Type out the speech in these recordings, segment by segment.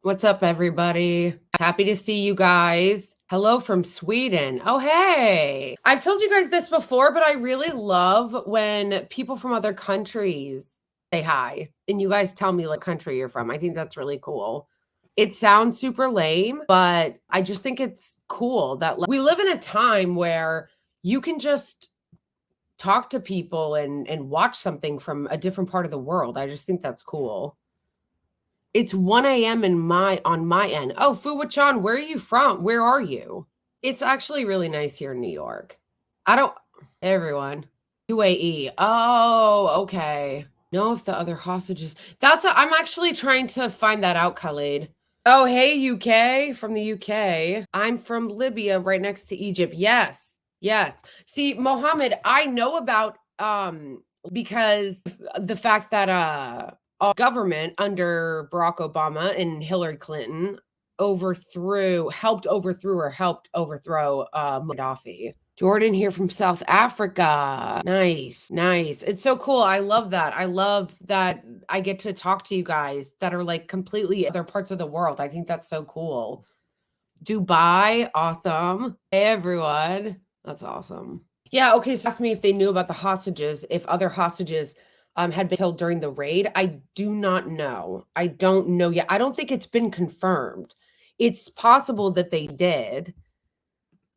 What's up, everybody? Happy to see you guys. Hello from Sweden. Oh, hey. I've told you guys this before, but I really love when people from other countries say hi and you guys tell me what country you're from. I think that's really cool. It sounds super lame, but I just think it's cool that we live in a time where you can just talk to people and watch something from a different part of the world. I just think that's cool. It's 1 AM on my end. Oh, Fuwa-chan, where are you from? Where are you? It's actually really nice here in New York. I don't Hey, everyone. UAE. Oh, okay. No, if the other hostages. I'm actually trying to find that out, Khalid. Oh, hey, UK, from the UK. I'm from Libya, right next to Egypt. Yes. Yes. See, Mohammed, I know about because the fact that our government under Barack Obama and Hillary Clinton helped overthrow Gaddafi. Jordan here from South Africa. Nice, nice. It's so cool. I love that. I love that I get to talk to you guys that are like completely other parts of the world. I think that's so cool. Dubai, awesome. Hey, everyone. That's awesome. Yeah, okay, so asked me if they knew about the hostages, if other hostages had been killed during the raid. I do not know. I don't know yet. I don't think it's been confirmed. It's possible that they did.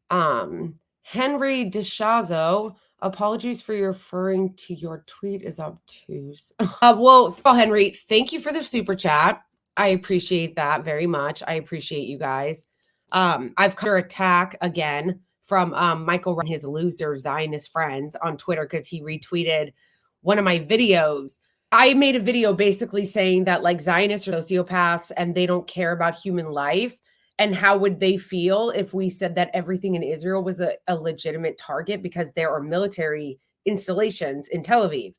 Henry DeShazo, apologies for referring to your tweet as obtuse. Well, Henry, thank you for the super chat. I appreciate that very much. I appreciate you guys. I've got your attack again from Michael and his loser Zionist friends on Twitter because he retweeted one of my videos. I made a video basically saying that like Zionists are sociopaths and they don't care about human life. And how would they feel if we said that everything in Israel was a legitimate target because there are military installations in Tel Aviv?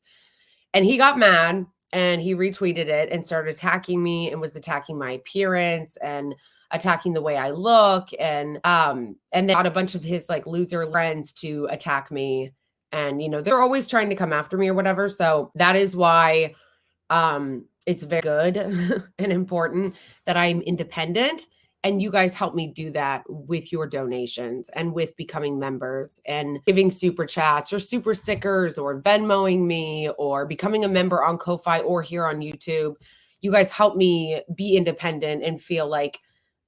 And he got mad and he retweeted it and started attacking me and was attacking my appearance and attacking the way I look. And they got a bunch of his like loser friends to attack me. And they're always trying to come after me or whatever. So that is why it's very good and important that I'm independent. And you guys help me do that with your donations and with becoming members and giving super chats or super stickers or Venmoing me or becoming a member on Ko-Fi or here on YouTube. You guys help me be independent and feel like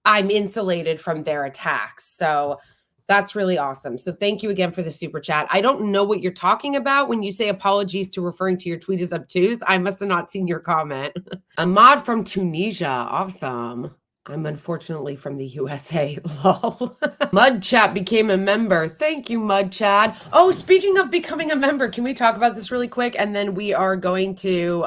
I'm insulated from their attacks. So that's really awesome. So thank you again for the super chat. I don't know what you're talking about when you say apologies to referring to your tweet as obtuse. I must have not seen your comment. Ahmad from Tunisia. Awesome. I'm unfortunately from the USA. Lol. Mud Chat became a member. Thank you, Mud Chat. Oh, speaking of becoming a member, can we talk about this really quick? And then we are going to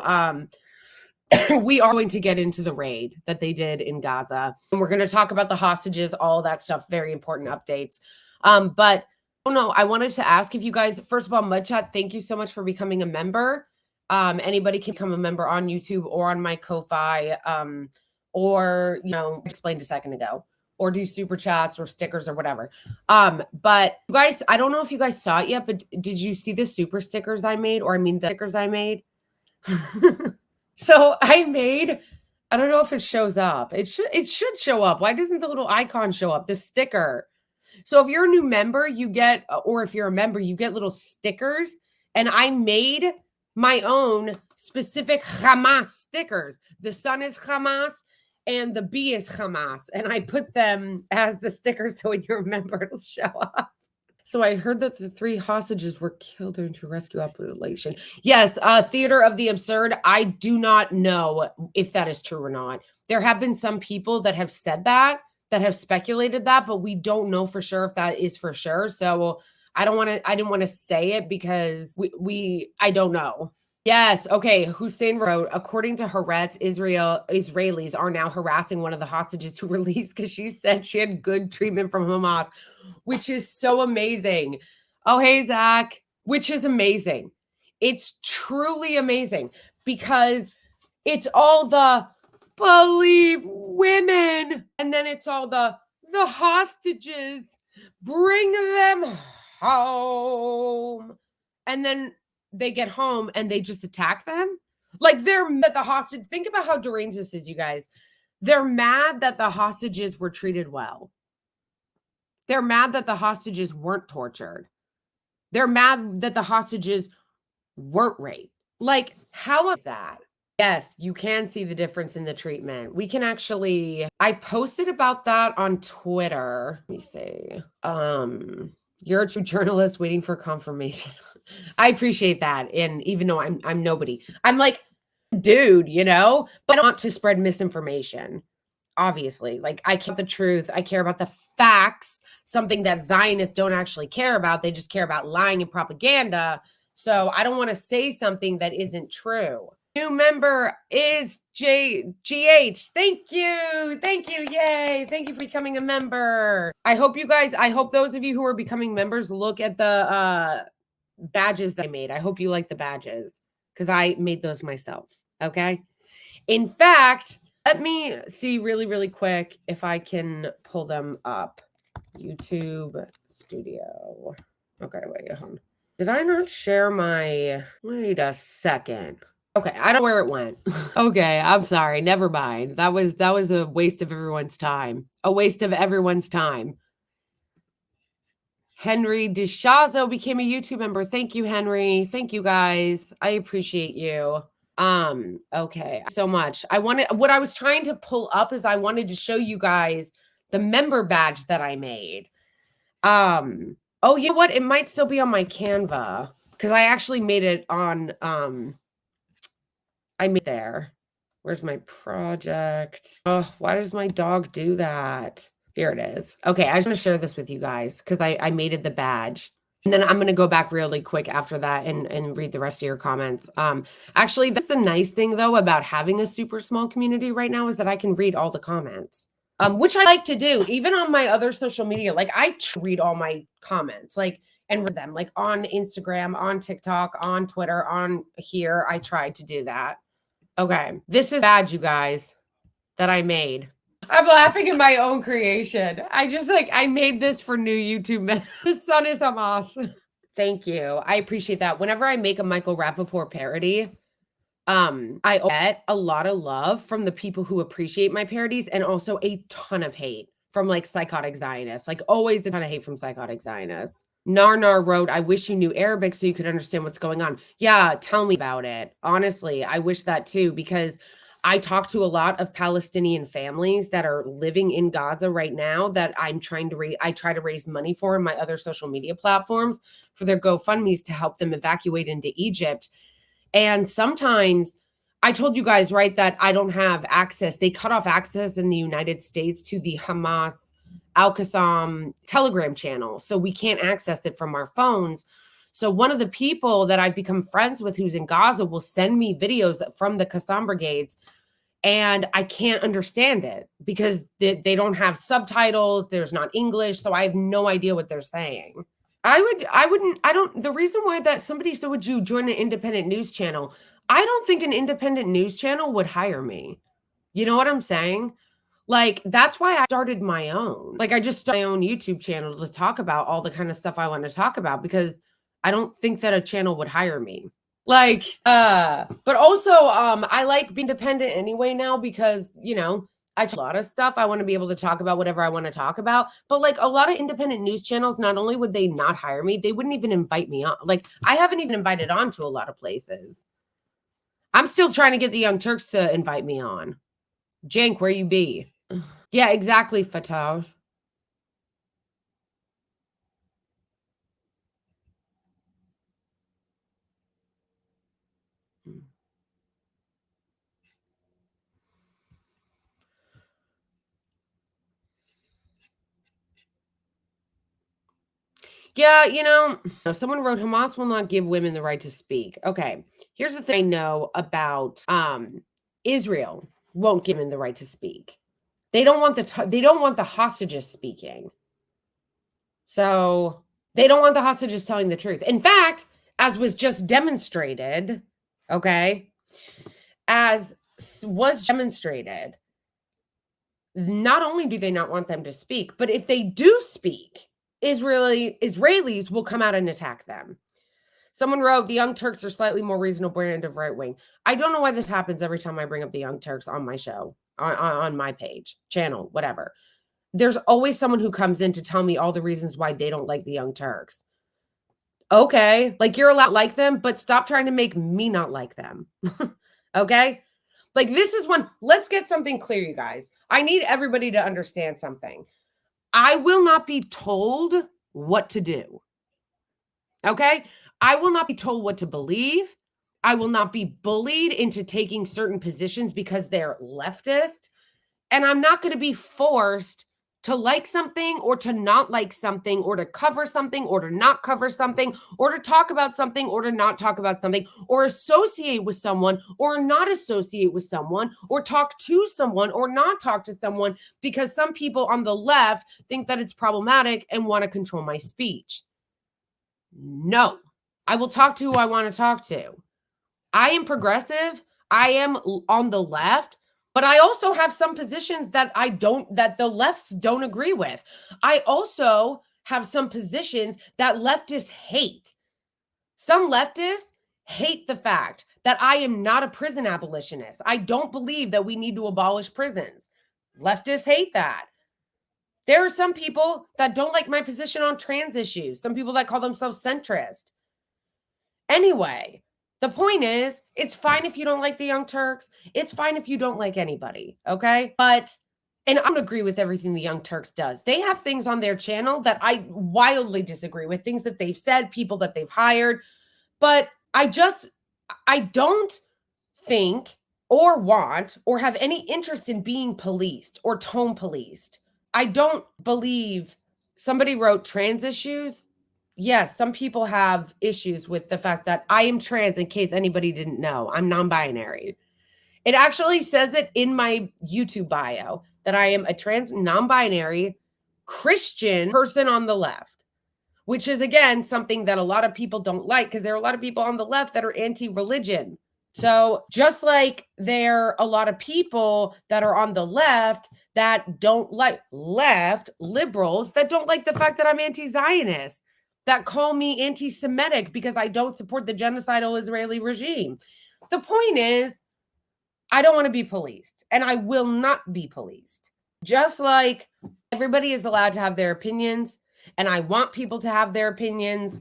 get into the raid that they did in Gaza. And we're going to talk about the hostages, all that stuff, very important updates. But oh no, I wanted to ask if you guys, first of all, Mud Chat, thank you so much for becoming a member. Anybody can become a member on YouTube or on my Ko-Fi, or explained a second ago, or do super chats or stickers or whatever. But you guys, I don't know if you guys saw it yet, but did you see the super stickers I made? Or I mean the stickers I made? So I don't know if it shows up. It should show up. Why doesn't the little icon show up? The sticker. So if you're a new member, you get, or if you're a member, you get little stickers. And I made my own specific Hamas stickers. The sun is Hamas and the bee is Hamas. And I put them as the stickers so when you're a member, it'll show up. So I heard that the 3 hostages were killed during a rescue operation. Yes, Theater of the Absurd. I do not know if that is true or not. There have been some people that have said that have speculated that, but we don't know for sure if that is for sure. So I didn't want to say it because I don't know. Yes. Okay. Hussein wrote, according to Haaretz, Israelis are now harassing one of the hostages who released because she said she had good treatment from Hamas, which is so amazing. Oh, hey, Zach, which is amazing. It's truly amazing because it's all the believe women. And then it's all the hostages, bring them home. And then they get home and they just attack them. Like they're at the hostage. Think about how deranged this is, you guys. They're mad that the hostages were treated well. They're mad that the hostages weren't tortured. They're mad that the hostages weren't raped. Like, how is that? Yes, you can see the difference in the treatment. We can actually, I posted about that on Twitter. Let me see. You're a true journalist waiting for confirmation. I appreciate that. And even though I'm nobody, I'm like, dude, you know, but I don't want to spread misinformation. Obviously, like I care about the truth. I care about the facts, something that Zionists don't actually care about. They just care about lying and propaganda. So I don't want to say something that isn't true. New member is GH. Thank you. Thank you. Yay. Thank you for becoming a member. I hope those of you who are becoming members look at the badges that I made. I hope you like the badges because I made those myself. Okay. In fact, let me see really, really quick if I can pull them up. YouTube Studio. Okay, wait, hold on. Did I not share my... Wait a second. Okay, I don't know where it went. Okay, I'm sorry. Never mind. That was a waste of everyone's time. A waste of everyone's time. Henry DeShazo became a YouTube member. Thank you, Henry. Thank you, guys. I appreciate you. Okay, so much. What I was trying to pull up is I wanted to show you guys the member badge that I made. Oh, you know what? It might still be on my Canva because I actually made it on, I made there. Where's my project? Oh, why does my dog do that? Here it is. Okay, I just want to share this with you guys because I made it the badge. And then I'm going to go back really quick after that and read the rest of your comments. Actually, that's the nice thing, though, about having a super small community right now is that I can read all the comments, which I like to do. Even on my other social media, like I read all my comments, like, and read them, like on Instagram, on TikTok, on Twitter, on here. I tried to do that. Okay, this is badge, you guys, that I made. I'm laughing at my own creation. I made this for new YouTube. The sun is Hamas. Thank you. I appreciate that. Whenever I make a Michael Rappaport parody, I get a lot of love from the people who appreciate my parodies and also a ton of hate from like psychotic Zionists. Like always a ton of hate from psychotic Zionists. Narnar wrote, I wish you knew Arabic so you could understand what's going on. Yeah, tell me about it. Honestly, I wish that too, because I talk to a lot of Palestinian families that are living in Gaza right now that I try to raise money for in my other social media platforms for their GoFundMes to help them evacuate into Egypt. And sometimes I told you guys, right, that I don't have access. They cut off access in the United States to the Hamas Al-Qassam Telegram channel. So we can't access it from our phones. So one of the people that I've become friends with who's in Gaza will send me videos from the Qassam brigades, and I can't understand it because they don't have subtitles. There's not English. So I have no idea what they're saying. The reason why that somebody said, would you join an independent news channel? I don't think an independent news channel would hire me. You know what I'm saying? Like, that's why I started my own. Like, I just started my own YouTube channel to talk about all the kind of stuff I want to talk about because I don't think that a channel would hire me. Like, but also, I like being independent anyway now because, you know, I talk a lot of stuff. I want to be able to talk about whatever I want to talk about. But like a lot of independent news channels, not only would they not hire me, they wouldn't even invite me on. Like, I haven't even invited on to a lot of places. I'm still trying to get the Young Turks to invite me on. Jank, where you be? Yeah, exactly, Fatah. Yeah, you know, someone wrote Hamas will not give women the right to speak. Okay, here's the thing I know about Israel won't give them the right to speak. They don't want the hostages speaking. So they don't want the hostages telling the truth. In fact, as was just demonstrated, okay, as was demonstrated, not only do they not want them to speak, but if they do speak, Israelis will come out and attack them. Someone wrote, the Young Turks are slightly more reasonable brand of right wing. I don't know why this happens every time I bring up the Young Turks on my show. on my page, channel, whatever. There's always someone who comes in to tell me all the reasons why they don't like the Young Turks. Okay, like you're allowed to like them, but stop trying to make me not like them. Okay? Like this is one, let's get something clear, you guys. I need everybody to understand something. I will not be told what to do. Okay? I will not be told what to believe. I will not be bullied into taking certain positions because they're leftist. And I'm not going to be forced to like something or to not like something or to cover something or to not cover something or to talk about something or to not talk about something or associate with someone or not associate with someone or talk to someone or not talk to someone because some people on the left think that it's problematic and want to control my speech. No, I will talk to who I want to talk to. I am progressive. I am on the left. But I also have some positions that that the lefts don't agree with. I also have some positions that leftists hate. Some leftists hate the fact that I am not a prison abolitionist. I don't believe that we need to abolish prisons. Leftists hate that. There are some people that don't like my position on trans issues, some people that call themselves centrist. Anyway, the point is, it's fine if you don't like the Young Turks. It's fine if you don't like anybody, okay? And I don't agree with everything the Young Turks does. They have things on their channel that I wildly disagree with, things that they've said, people that they've hired. But I don't think or want or have any interest in being policed or tone policed. I don't believe somebody wrote trans issues. Yes, some people have issues with the fact that I am trans, in case anybody didn't know. I'm non-binary. It actually says it in my YouTube bio that I am a trans, non-binary Christian person on the left, which is, again, something that a lot of people don't like because there are a lot of people on the left that are anti-religion. So just like there are a lot of people that are on the left that don't like left liberals that don't like the fact that I'm anti-Zionist, that call me anti-Semitic because I don't support the genocidal Israeli regime. The point is, I don't want to be policed, and I will not be policed. Just like everybody is allowed to have their opinions, and I want people to have their opinions,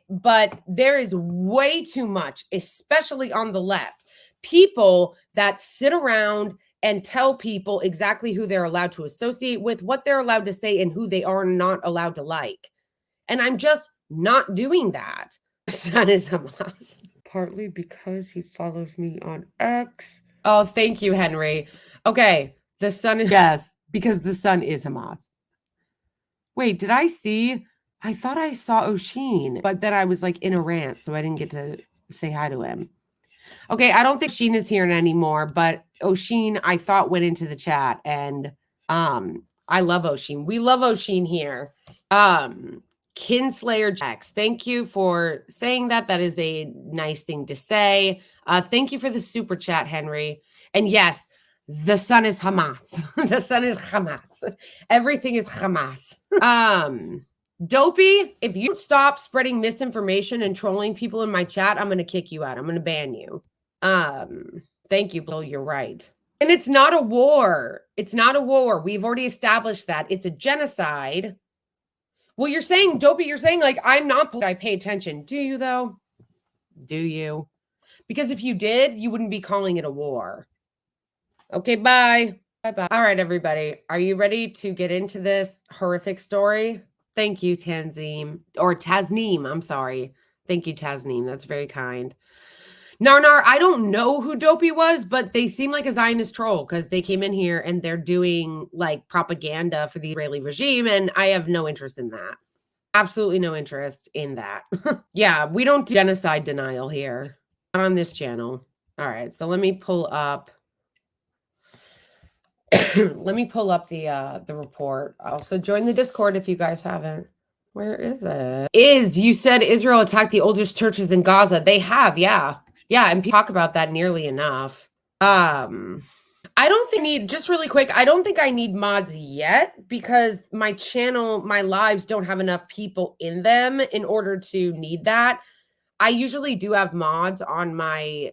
but there is way too much, especially on the left, people that sit around and tell people exactly who they're allowed to associate with, what they're allowed to say, and who they are not allowed to like. And I'm just not doing that. Son is Hamas. Partly because he follows me on X. Oh, thank you, Henry. Okay, the son is... Yes, because the son is Hamas. Wait, did I see... I thought I saw Oshin, but then I was like in a rant, so I didn't get to say hi to him. Okay, I don't think Oshin is here anymore, but Oshin, I thought, went into the chat, and I love Oshin. We love Oshin here. Kinslayer Jax, thank you for saying that. That is a nice thing to say. Thank you for the super chat, Henry. And yes, the son is Hamas. The son is Hamas. Everything is Hamas. Dopey, if you stop spreading misinformation and trolling people in my chat, I'm going to kick you out. I'm going to ban you. Thank you, Bill. You're right. And it's not a war. It's not a war. We've already established that. It's a genocide. Well, you're saying, Dopey, you're saying, like, I'm not, I pay attention. Do you, though? Do you? Because if you did, you wouldn't be calling it a war. Okay, bye. Bye-bye. All right, everybody. Are you ready to get into this horrific story? Thank you, Tanzim. Or Tasneem, I'm sorry. Thank you, Tasneem. That's very kind. Narnar, I don't know who Dopey was, but they seem like a Zionist troll because they came in here and they're doing like propaganda for the Israeli regime, and I have no interest in that. Absolutely no interest in that. Yeah, we don't do genocide denial here. Not on this channel. All right, so let me pull up. Let me pull up the report. Also, join the Discord if you guys haven't. Where is it? You said Israel attacked the oldest churches in Gaza. They have, yeah. Yeah, and people talk about that nearly enough. I don't think just really quick, I don't think I need mods yet because my channel, my lives don't have enough people in them in order to need that. I usually do have mods on my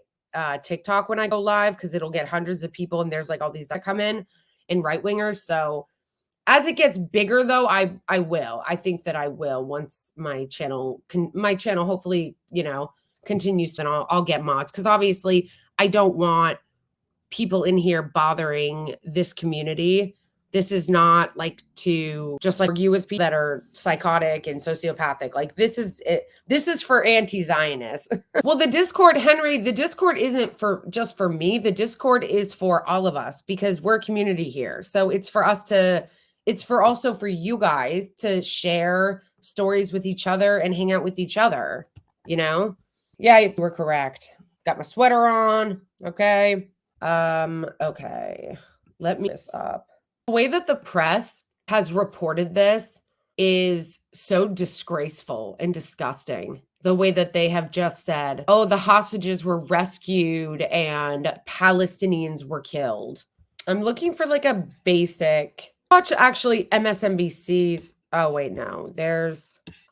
TikTok when I go live because it'll get hundreds of people and there's like all these that come in and right wingers. So as it gets bigger though, I will. I think that I will once my channel hopefully, you know, continues and I'll get mods because obviously I don't want people in here bothering this community. This is not like to just like argue with people that are psychotic and sociopathic. Like this is it. This is for anti-Zionists. Well, the Discord, Henry, the Discord isn't for just for me. The Discord is for all of us because we're a community here. So it's for us to, it's for also for you guys to share stories with each other and hang out with each other, you know? Yeah, we're correct. Got my sweater on. Okay. Okay. Let me this up. The way that the press has reported this is so disgraceful and disgusting. The way that they have just said, oh, the hostages were rescued and Palestinians were killed. I'm looking for like a basic watch actually MSNBC's. Oh, wait, no,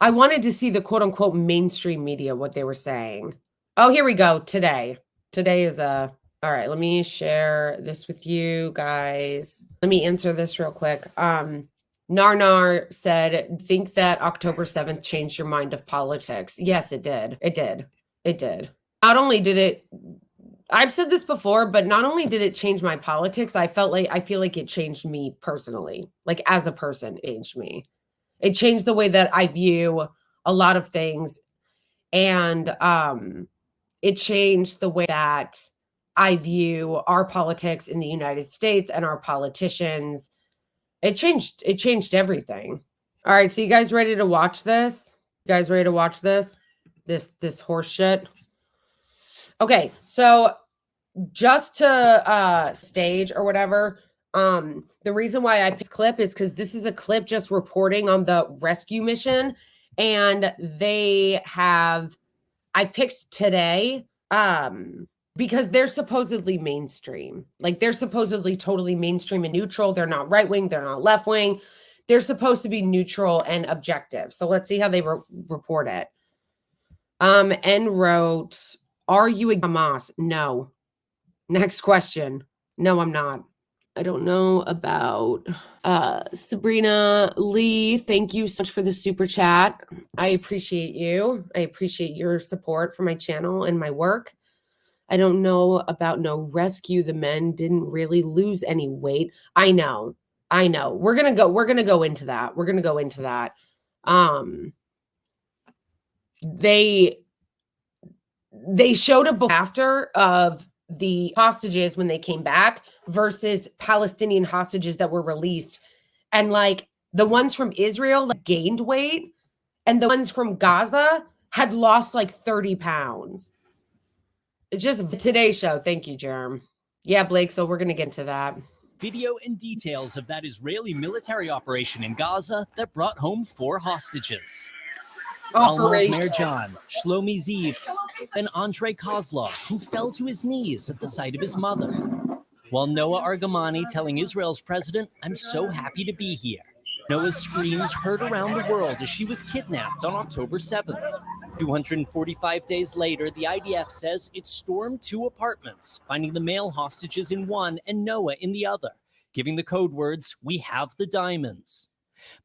I wanted to see the quote unquote mainstream media, what they were saying. Oh, here we go. Today is all right, let me share this with you guys. Let me answer this real quick. Narnar said, think that October 7th changed your mind of politics. Yes, it did. It did. It did. Not only did it, I've said this before, but not only did it change my politics, I feel like it changed me personally. Like as a person, it changed me. It changed the way that I view a lot of things. And it changed the way that I view our politics in the United States and our politicians. It changed everything. All right, so you guys ready to watch this? You guys ready to watch this? This horse shit? Okay, so just to stage or whatever, the reason why I picked this clip is because this is a clip just reporting on the rescue mission, and I picked today because they're supposedly mainstream. Like they're supposedly totally mainstream and neutral. They're not right wing. They're not left wing. They're supposed to be neutral and objective. So let's see how they report it. N wrote, are you a Hamas? No. Next question. No, I'm not. I don't know about Sabrina Lee. Thank you so much for the super chat. I appreciate you. I appreciate your support for my channel and my work. I don't know about no rescue. The men didn't really lose any weight. I know. We're gonna go into that. We're gonna go into that. They showed a before after of the hostages when they came back versus Palestinian hostages that were released. And like the ones from Israel like, gained weight, and the ones from Gaza had lost like 30 pounds. It's just today's show. Thank you, Jerm. Yeah, Blake, so we're going to get into that. Video and details of that Israeli military operation in Gaza that brought home 4 hostages. Almog Merjan, Shlomi Ziv, and Andrei Kozlov, who fell to his knees at the sight of his mother. While Noah Argamani telling Israel's president, I'm so happy to be here. Noah's screams heard around the world as she was kidnapped on October 7th. 245 days later, the IDF says it stormed 2 apartments, finding the male hostages in one and Noah in the other, giving the code words, "We have the diamonds."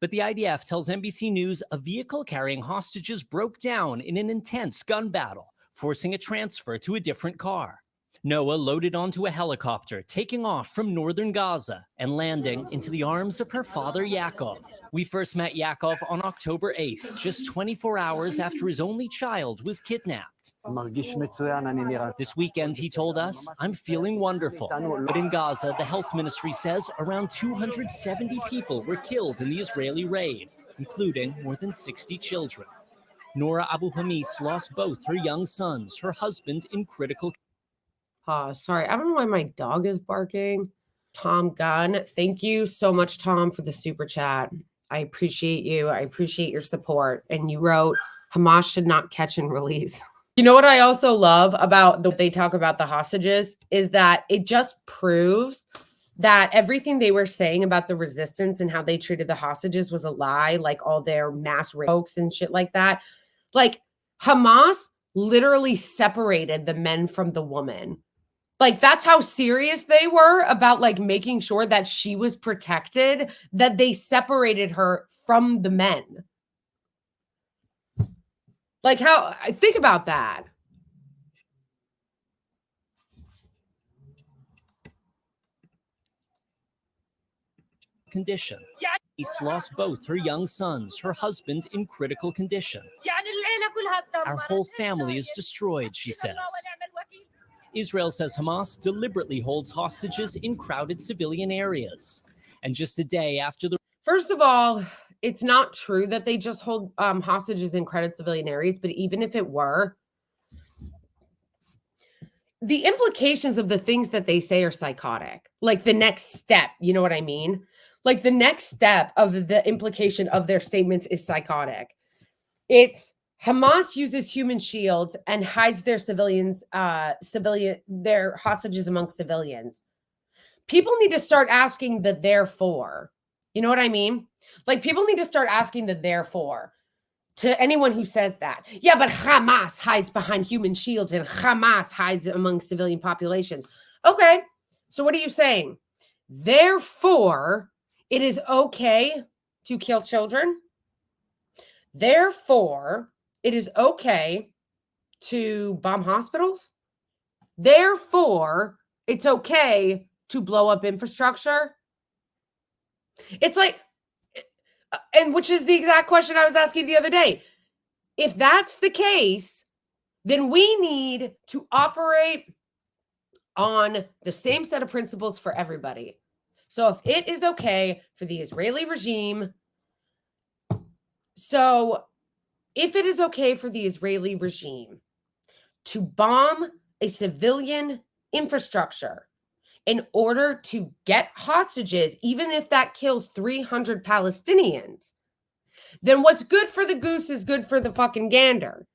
But the IDF tells NBC News a vehicle carrying hostages broke down in an intense gun battle, forcing a transfer to a different car. Noah loaded onto a helicopter, taking off from northern Gaza and landing into the arms of her father, Yaakov. We first met Yaakov on October 8th, just 24 hours after his only child was kidnapped. This weekend, he told us, I'm feeling wonderful. But in Gaza, the health ministry says around 270 people were killed in the Israeli raid, including more than 60 children. Nora Abu Hamis lost both her young sons, her husband in critical. Sorry, I don't know why my dog is barking. Tom Gunn, thank you so much, Tom, for the super chat. I appreciate you. I appreciate your support. And you wrote, Hamas should not catch and release. You know what I also love about they talk about the hostages is that it just proves that everything they were saying about the resistance and how they treated the hostages was a lie, like all their mass hoax and shit like that. Like Hamas literally separated the men from the woman. Like, that's how serious they were about, like, making sure that she was protected, that they separated her from the men. Like, how, think about that. Condition. East lost both her young sons, her husband in critical condition. Our whole family is destroyed, she says. Israel says Hamas deliberately holds hostages in crowded civilian areas. And just a day after the... First of all, it's not true that they just hold hostages in crowded civilian areas, but even if it were, the implications of the things that they say are psychotic. Like the next step, you know what I mean? Like the next step of the implication of their statements is psychotic. It's Hamas uses human shields and hides their their hostages among civilians. People need to start asking the therefore. You know what I mean? Like people need to start asking the therefore to anyone who says that. Yeah, but Hamas hides behind human shields and Hamas hides among civilian populations. Okay, so what are you saying? Therefore, it is okay to kill children. Therefore, it is okay to bomb hospitals. Therefore, it's okay to blow up infrastructure. It's like, and which is the exact question I was asking the other day. If that's the case, then we need to operate on the same set of principles for everybody. So if it is okay for the Israeli regime, so if it is okay for the Israeli regime to bomb a civilian infrastructure in order to get hostages, even if that kills 300 Palestinians, then what's good for the goose is good for the fucking gander.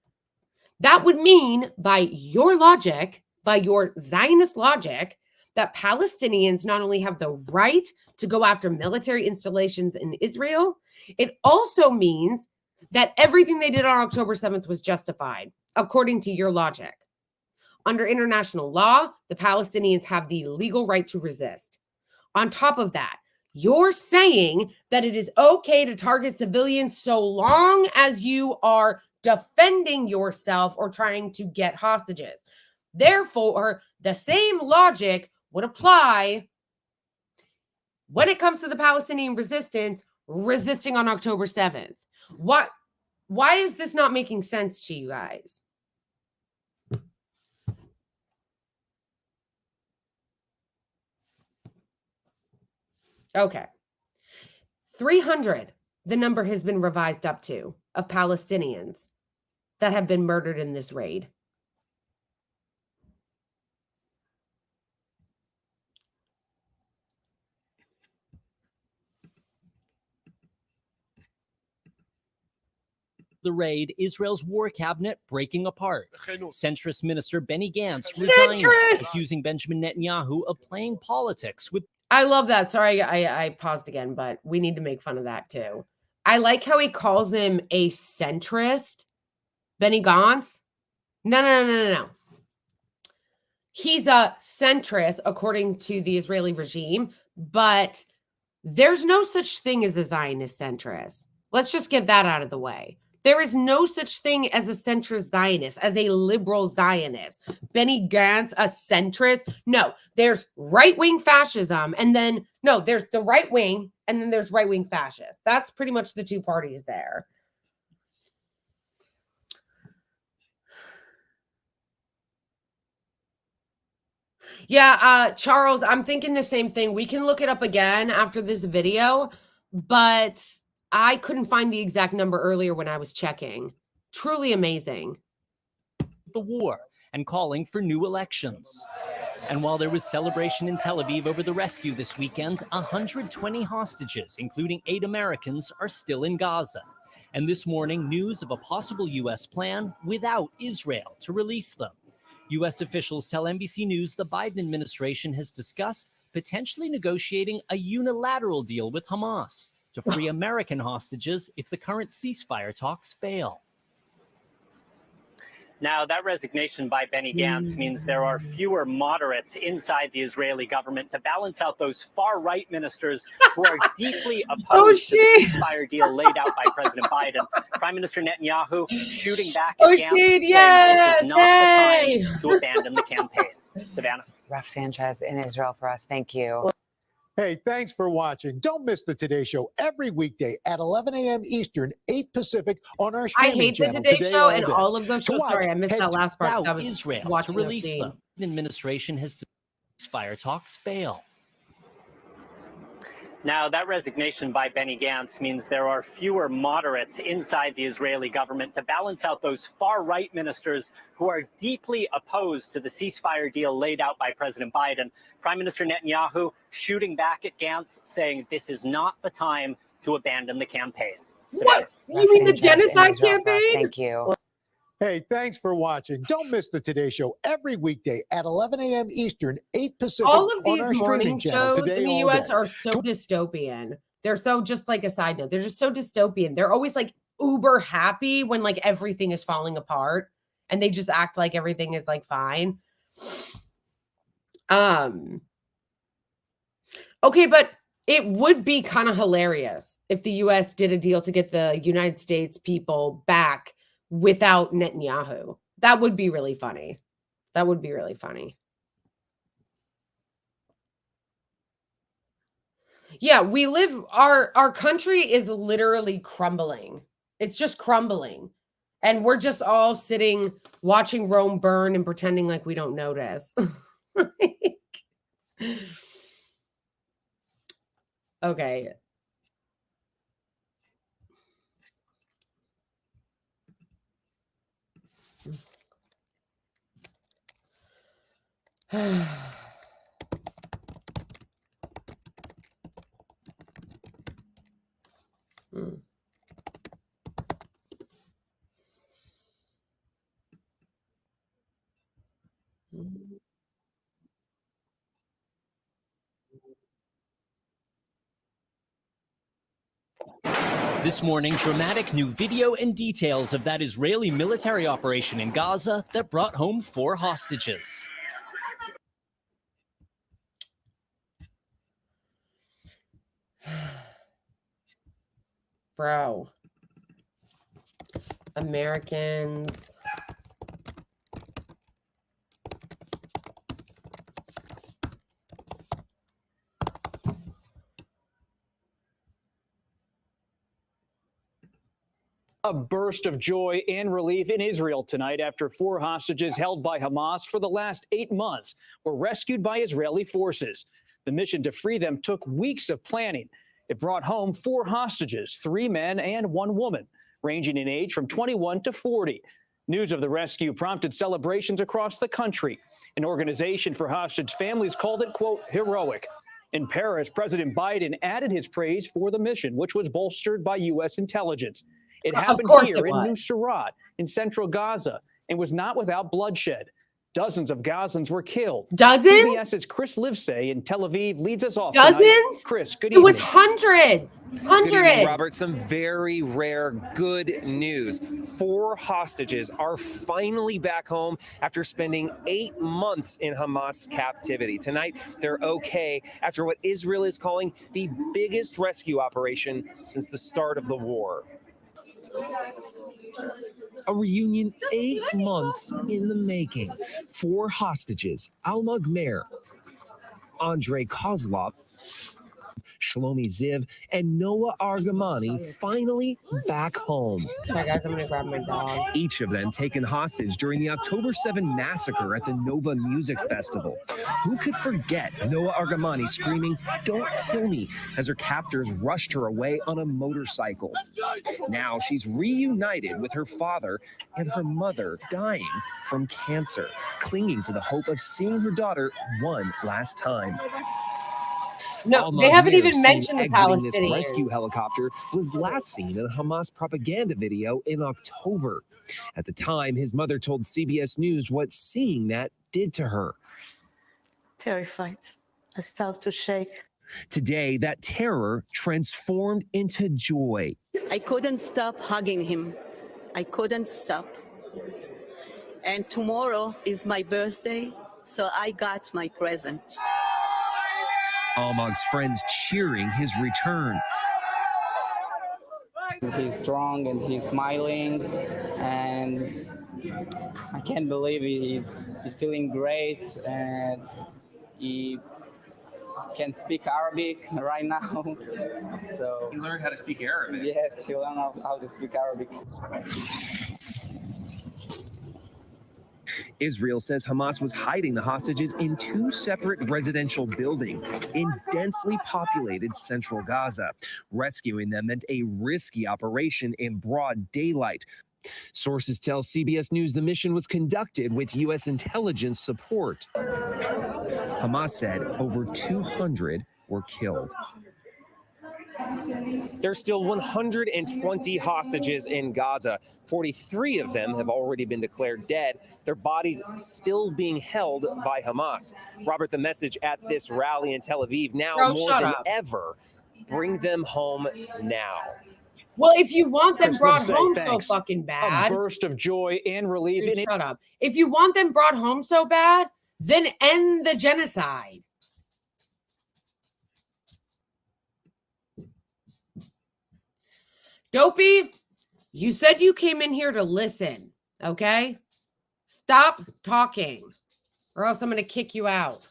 That would mean, by your logic, by your Zionist logic, that Palestinians not only have the right to go after military installations in Israel, it also means that everything they did on October 7th was justified, according to your logic. Under international law, the Palestinians have the legal right to resist. On top of that, you're saying that it is okay to target civilians so long as you are defending yourself or trying to get hostages. Therefore, the same logic would apply when it comes to the Palestinian resistance resisting on October 7th. Why is this not making sense to you guys? Okay. 300, the number has been revised up to, of Palestinians that have been murdered in this raid. The raid, Israel's war cabinet breaking apart. Centrist Minister Benny Gantz resigning, accusing Benjamin Netanyahu of playing politics with... I love that. Sorry, I paused again, but we need to make fun of that too. I like how he calls him a centrist. Benny Gantz? No. He's a centrist according to the Israeli regime, but there's no such thing as a Zionist centrist. Let's just get that out of the way. There is no such thing as a centrist Zionist, as a liberal Zionist. Benny Gantz, a centrist? No, there's right-wing fascism, and then, no, there's the right wing, and then there's right-wing fascists. That's pretty much the two parties there. Yeah, Charles, I'm thinking the same thing. We can look it up again after this video, but I couldn't find the exact number earlier when I was checking. Truly amazing. The war and calling for new elections. And while there was celebration in Tel Aviv over the rescue this weekend, 120 hostages, including 8 Americans, are still in Gaza. And this morning, news of a possible U.S. plan without Israel to release them. U.S. officials tell NBC News the Biden administration has discussed potentially negotiating a unilateral deal with Hamas to free American hostages if the current ceasefire talks fail. Now, that resignation by Benny Gantz means there are fewer moderates inside the Israeli government to balance out those far-right ministers who are deeply opposed to the ceasefire deal laid out by President Biden. Prime Minister Netanyahu shooting back at Gantz, saying this is not the time to abandon the campaign. Savannah. Raf Sanchez in Israel for us. Thank you. Hey, thanks for watching. Don't miss the Today Show every weekday at 11 a.m. Eastern, 8 Pacific on our streaming channel. I hate the Today Show and all of those shows. Sorry, I missed that last part. Now Israel to release them. The administration has fire talks fail. Now, that resignation by Benny Gantz means there are fewer moderates inside the Israeli government to balance out those far-right ministers who are deeply opposed to the ceasefire deal laid out by President Biden. Prime Minister Netanyahu shooting back at Gantz, saying this is not the time to abandon the campaign. What? You mean the genocide campaign? Thank you. Hey, thanks for watching. Don't miss the Today Show every weekday at 11 a.m. Eastern, 8 Pacific all of on these our streaming morning channel. shows Today in the all U.S. day. are so dystopian. They're so, just like a side note, they're just so dystopian. They're always like uber happy when like everything is falling apart and they just act like everything is like fine. Okay, but it would be kind of hilarious if the U.S. did a deal to get the United States people back without Netanyahu. That would be really funny. That would be really funny. Yeah, we live, our country is literally crumbling. It's just crumbling. And we're just all sitting watching Rome burn and pretending like we don't notice. Okay. This morning, dramatic new video and details of that Israeli military operation in Gaza that brought home 4 hostages. Bro. Americans. A burst of joy and relief in Israel tonight after 4 hostages held by Hamas for the last 8 months were rescued by Israeli forces. The mission to free them took weeks of planning. It brought home 4 hostages, 3 men and 1 woman, ranging in age from 21 to 40. News of the rescue prompted celebrations across the country. An organization for hostage families called it, quote, heroic. In Paris, President Biden added his praise for the mission, which was bolstered by U.S. intelligence. It happened here in Unanswered in central Gaza and was not without bloodshed. Dozens of Gazans were killed. Dozens? CBS's Chris Livesay in Tel Aviv leads us off Dozens? tonight. Chris, good evening. It was hundreds. Hundreds. Good evening, Robert. Some very rare good news. 4 hostages are finally back home after spending 8 months in Hamas captivity. Tonight, they're okay after what Israel is calling the biggest rescue operation since the start of the war. A reunion 8 months in the making. 4 hostages, Al-Maghmer, Andrei Kozlov, Shlomi Ziv, and Noah Argamani finally back home. Sorry guys, I'm gonna grab my dog. Each of them taken hostage during the October 7 massacre at the Nova Music Festival. Who could forget Noah Argamani screaming, "Don't kill me," as her captors rushed her away on a motorcycle. Now she's reunited with her father and her mother dying from cancer, clinging to the hope of seeing her daughter one last time. No, they haven't even mentioned the Palestinians. This rescue helicopter was last seen in a Hamas propaganda video in October. At the time, his mother told CBS News what seeing that did to her. Terrified. I start to shake. Today, that terror transformed into joy. I couldn't stop hugging him. I couldn't stop. And tomorrow is my birthday, so I got my present. Almog's friends cheering his return. He's strong and he's smiling, and I can't believe he's feeling great, and he can speak Arabic right now. So He learned how to speak Arabic. yes, he learned how to speak Arabic. Israel says Hamas was hiding the hostages in 2 separate residential buildings in densely populated central Gaza. Rescuing them meant a risky operation in broad daylight. Sources tell CBS News the mission was conducted with U.S. intelligence support. Hamas said over 200 were killed. There's still 120 hostages in Gaza. 43 of them have already been declared dead. Their bodies still being held by Hamas. Robert, the message at this rally in Tel Aviv now more than ever, bring them home now. Well, if you want them Chris, brought say home thanks. so fucking A bad, burst of joy and relief. dude, shut up. If you want them brought home so bad, then end the genocide. Dopey, you said you came in here to listen, okay? Stop talking, or else I'm going to kick you out.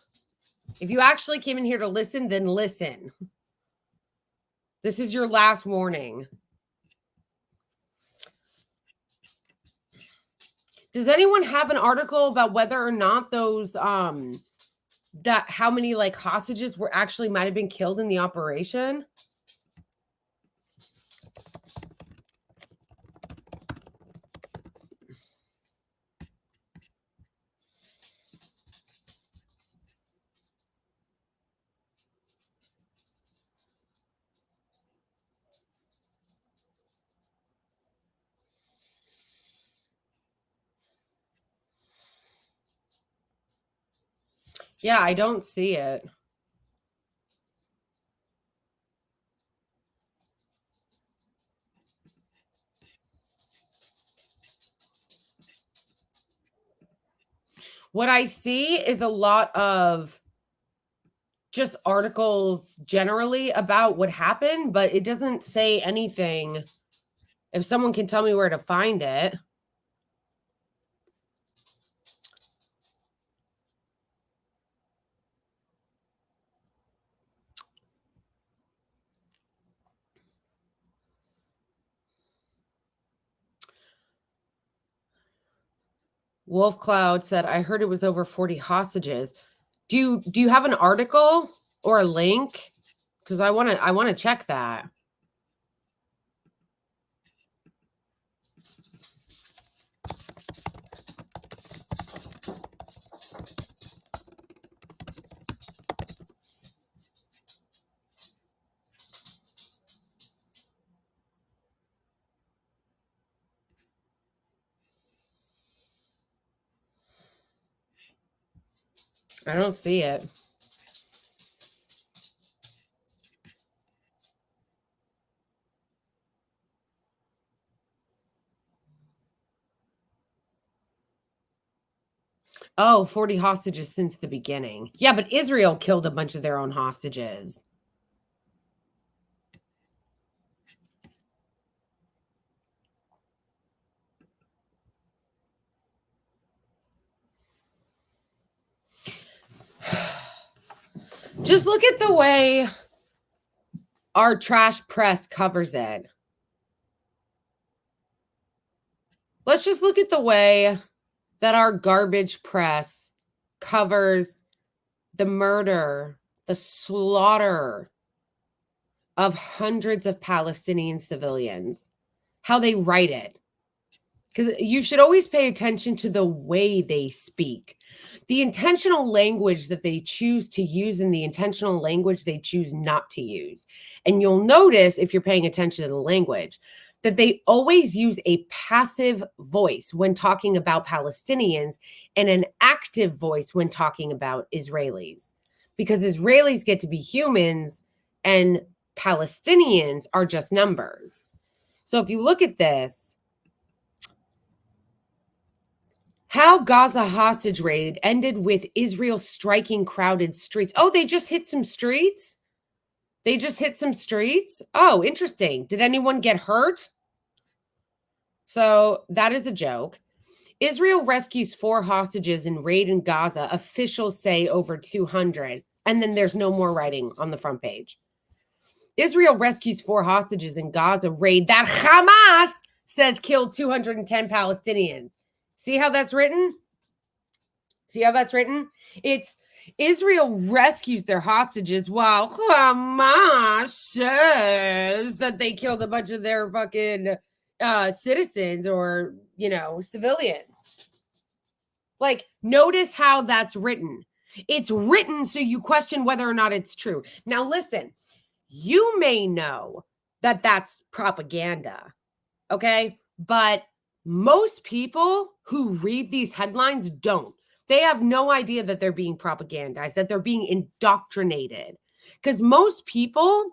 If you actually came in here to listen, then listen. This is your last warning. Does anyone have an article about whether or not those that how many like hostages were actually might have been killed in the operation? Yeah, I don't see it. What I see is a lot of just articles generally about what happened, but it doesn't say anything. If someone can tell me where to find it. Wolf Cloud said, I heard it was over 40 hostages. Do you have an article or a link? Because I want to check that. I don't see it. Oh, 40 hostages since the beginning. Yeah, but Israel killed a bunch of their own hostages. Just look at the way our trash press covers it. Let's just look at the way that our garbage press covers the murder, the slaughter of hundreds of Palestinian civilians, how they write it. Because you should always pay attention to the way they speak, the intentional language that they choose to use and the intentional language they choose not to use. And you'll notice, if you're paying attention to the language, that they always use a passive voice when talking about Palestinians and an active voice when talking about Israelis. Because Israelis get to be humans and Palestinians are just numbers. So if you look at this, How Gaza hostage raid ended with Israel striking crowded streets. Oh, they just hit some streets? They just hit some streets? Oh, interesting. Did anyone get hurt? So that is a joke. Israel rescues 4 hostages in raid in Gaza. Officials say over 200. And then there's no more writing on the front page. Israel rescues 4 hostages in Gaza raid that Hamas says killed 210 Palestinians. See how that's written? See how that's written? It's Israel rescues their hostages while Hamas says that they killed a bunch of their fucking citizens or, you know, civilians. Like, notice how that's written. It's written so you question whether or not it's true. Now, listen, you may know that that's propaganda, okay? But most people who read these headlines don't. They have no idea that they're being propagandized, that they're being indoctrinated. Because most people,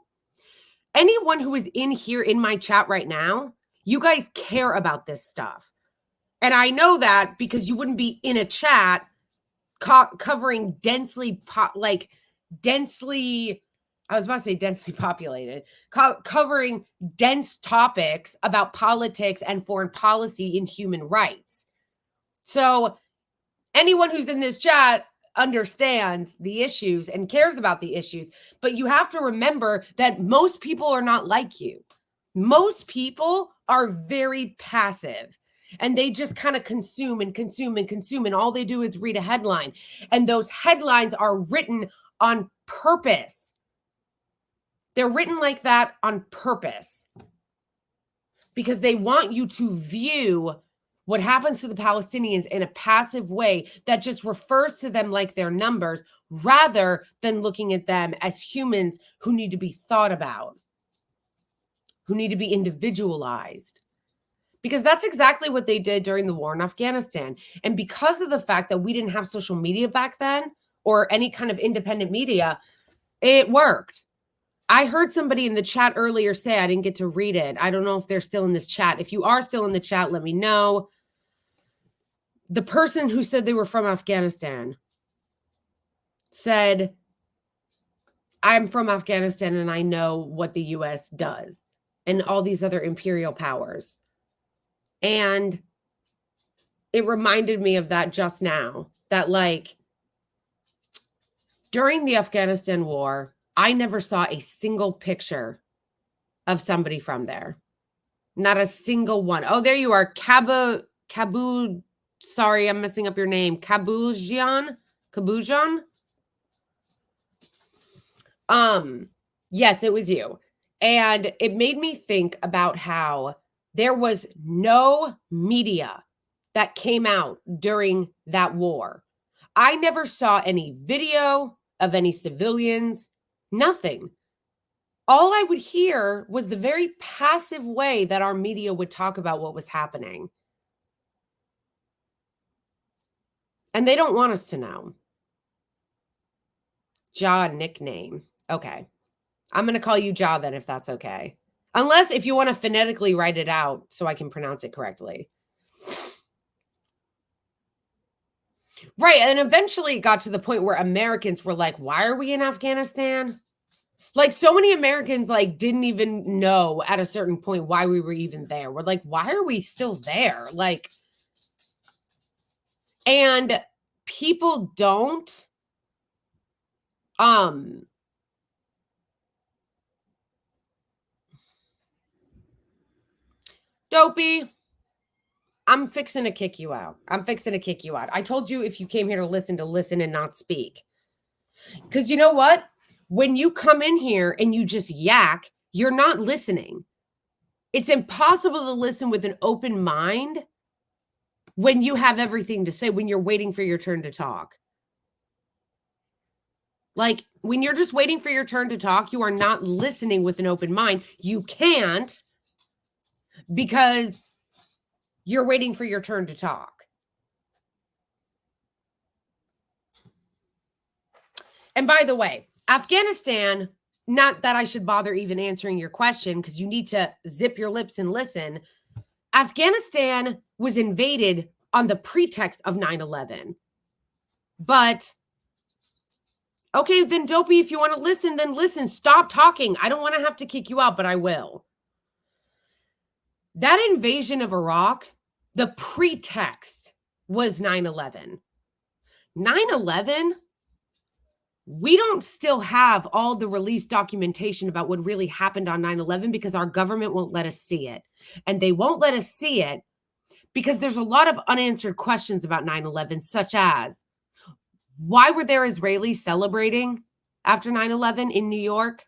anyone who is in here in my chat right now, you guys care about this stuff. And I know that because you wouldn't be in a chat covering densely populated, covering dense topics about politics and foreign policy and human rights. So anyone who's in this chat understands the issues and cares about the issues, but you have to remember that most people are not like you. Most people are very passive. And they just kind of consume and consume and consume. And all they do is read a headline. And those headlines are written on purpose. They're written like that on purpose. Because they want you to view what happens to the Palestinians in a passive way that just refers to them like they're numbers, rather than looking at them as humans who need to be thought about, who need to be individualized. Because that's exactly what they did during the war in Afghanistan. And because of the fact that we didn't have social media back then or any kind of independent media, it worked. I heard somebody in the chat earlier say, I didn't get to read it. I don't know if they're still in this chat. If you are still in the chat, let me know. The person who said they were from Afghanistan said, I'm from Afghanistan and I know what the US does and all these other imperial powers. And it reminded me of that just now, that like during the Afghanistan war, I never saw a single picture of somebody from there. Not a single one. Oh, there you are. Kabu. Sorry, I'm messing up your name. Kabujan. Yes, it was you. And it made me think about how there was no media that came out during that war. I never saw any video of any civilians, nothing. All I would hear was the very passive way that our media would talk about what was happening. And they don't want us to know. Ja nickname. Okay. I'm going to call you Ja then if that's okay. Unless if you want to phonetically write it out so I can pronounce it correctly. Right. And eventually it got to the point where Americans were like, why are we in Afghanistan? Like so many Americans like didn't even know at a certain point why we were even there. We're like, why are we still there? Like, and people don't, Dopey, I'm fixing to kick you out. I told you if you came here to listen and not speak. Because you know what? When you come in here and you just yak, you're not listening. It's impossible to listen with an open mind when you have everything to say, when you're waiting for your turn to talk. Like, when you're just waiting for your turn to talk, you are not listening with an open mind. You can't, because you're waiting for your turn to talk. And by the way, Afghanistan, not that I should bother even answering your question because you need to zip your lips and listen. Afghanistan was invaded on the pretext of 9/11. But, okay, then Dopey, if you want to listen, then listen. Stop talking. I don't want to have to kick you out, but I will. That invasion of Iraq, the pretext was 9/11. 9/11, we don't still have all the released documentation about what really happened on 9/11 because our government won't let us see it. And they won't let us see it because there's a lot of unanswered questions about 9/11, such as, why were there Israelis celebrating after 9/11 in New York?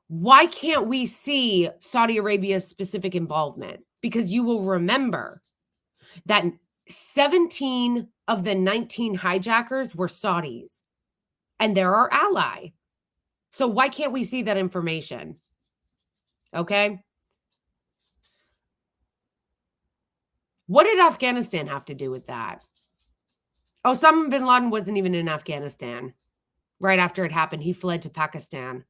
Why can't we see Saudi Arabia's specific involvement? Because you will remember that 17 of the 19 hijackers were Saudis, and they're our ally. So why can't we see that information? Okay. What did Afghanistan have to do with that? Osama bin Laden wasn't even in Afghanistan. Right after it happened, he fled to Pakistan.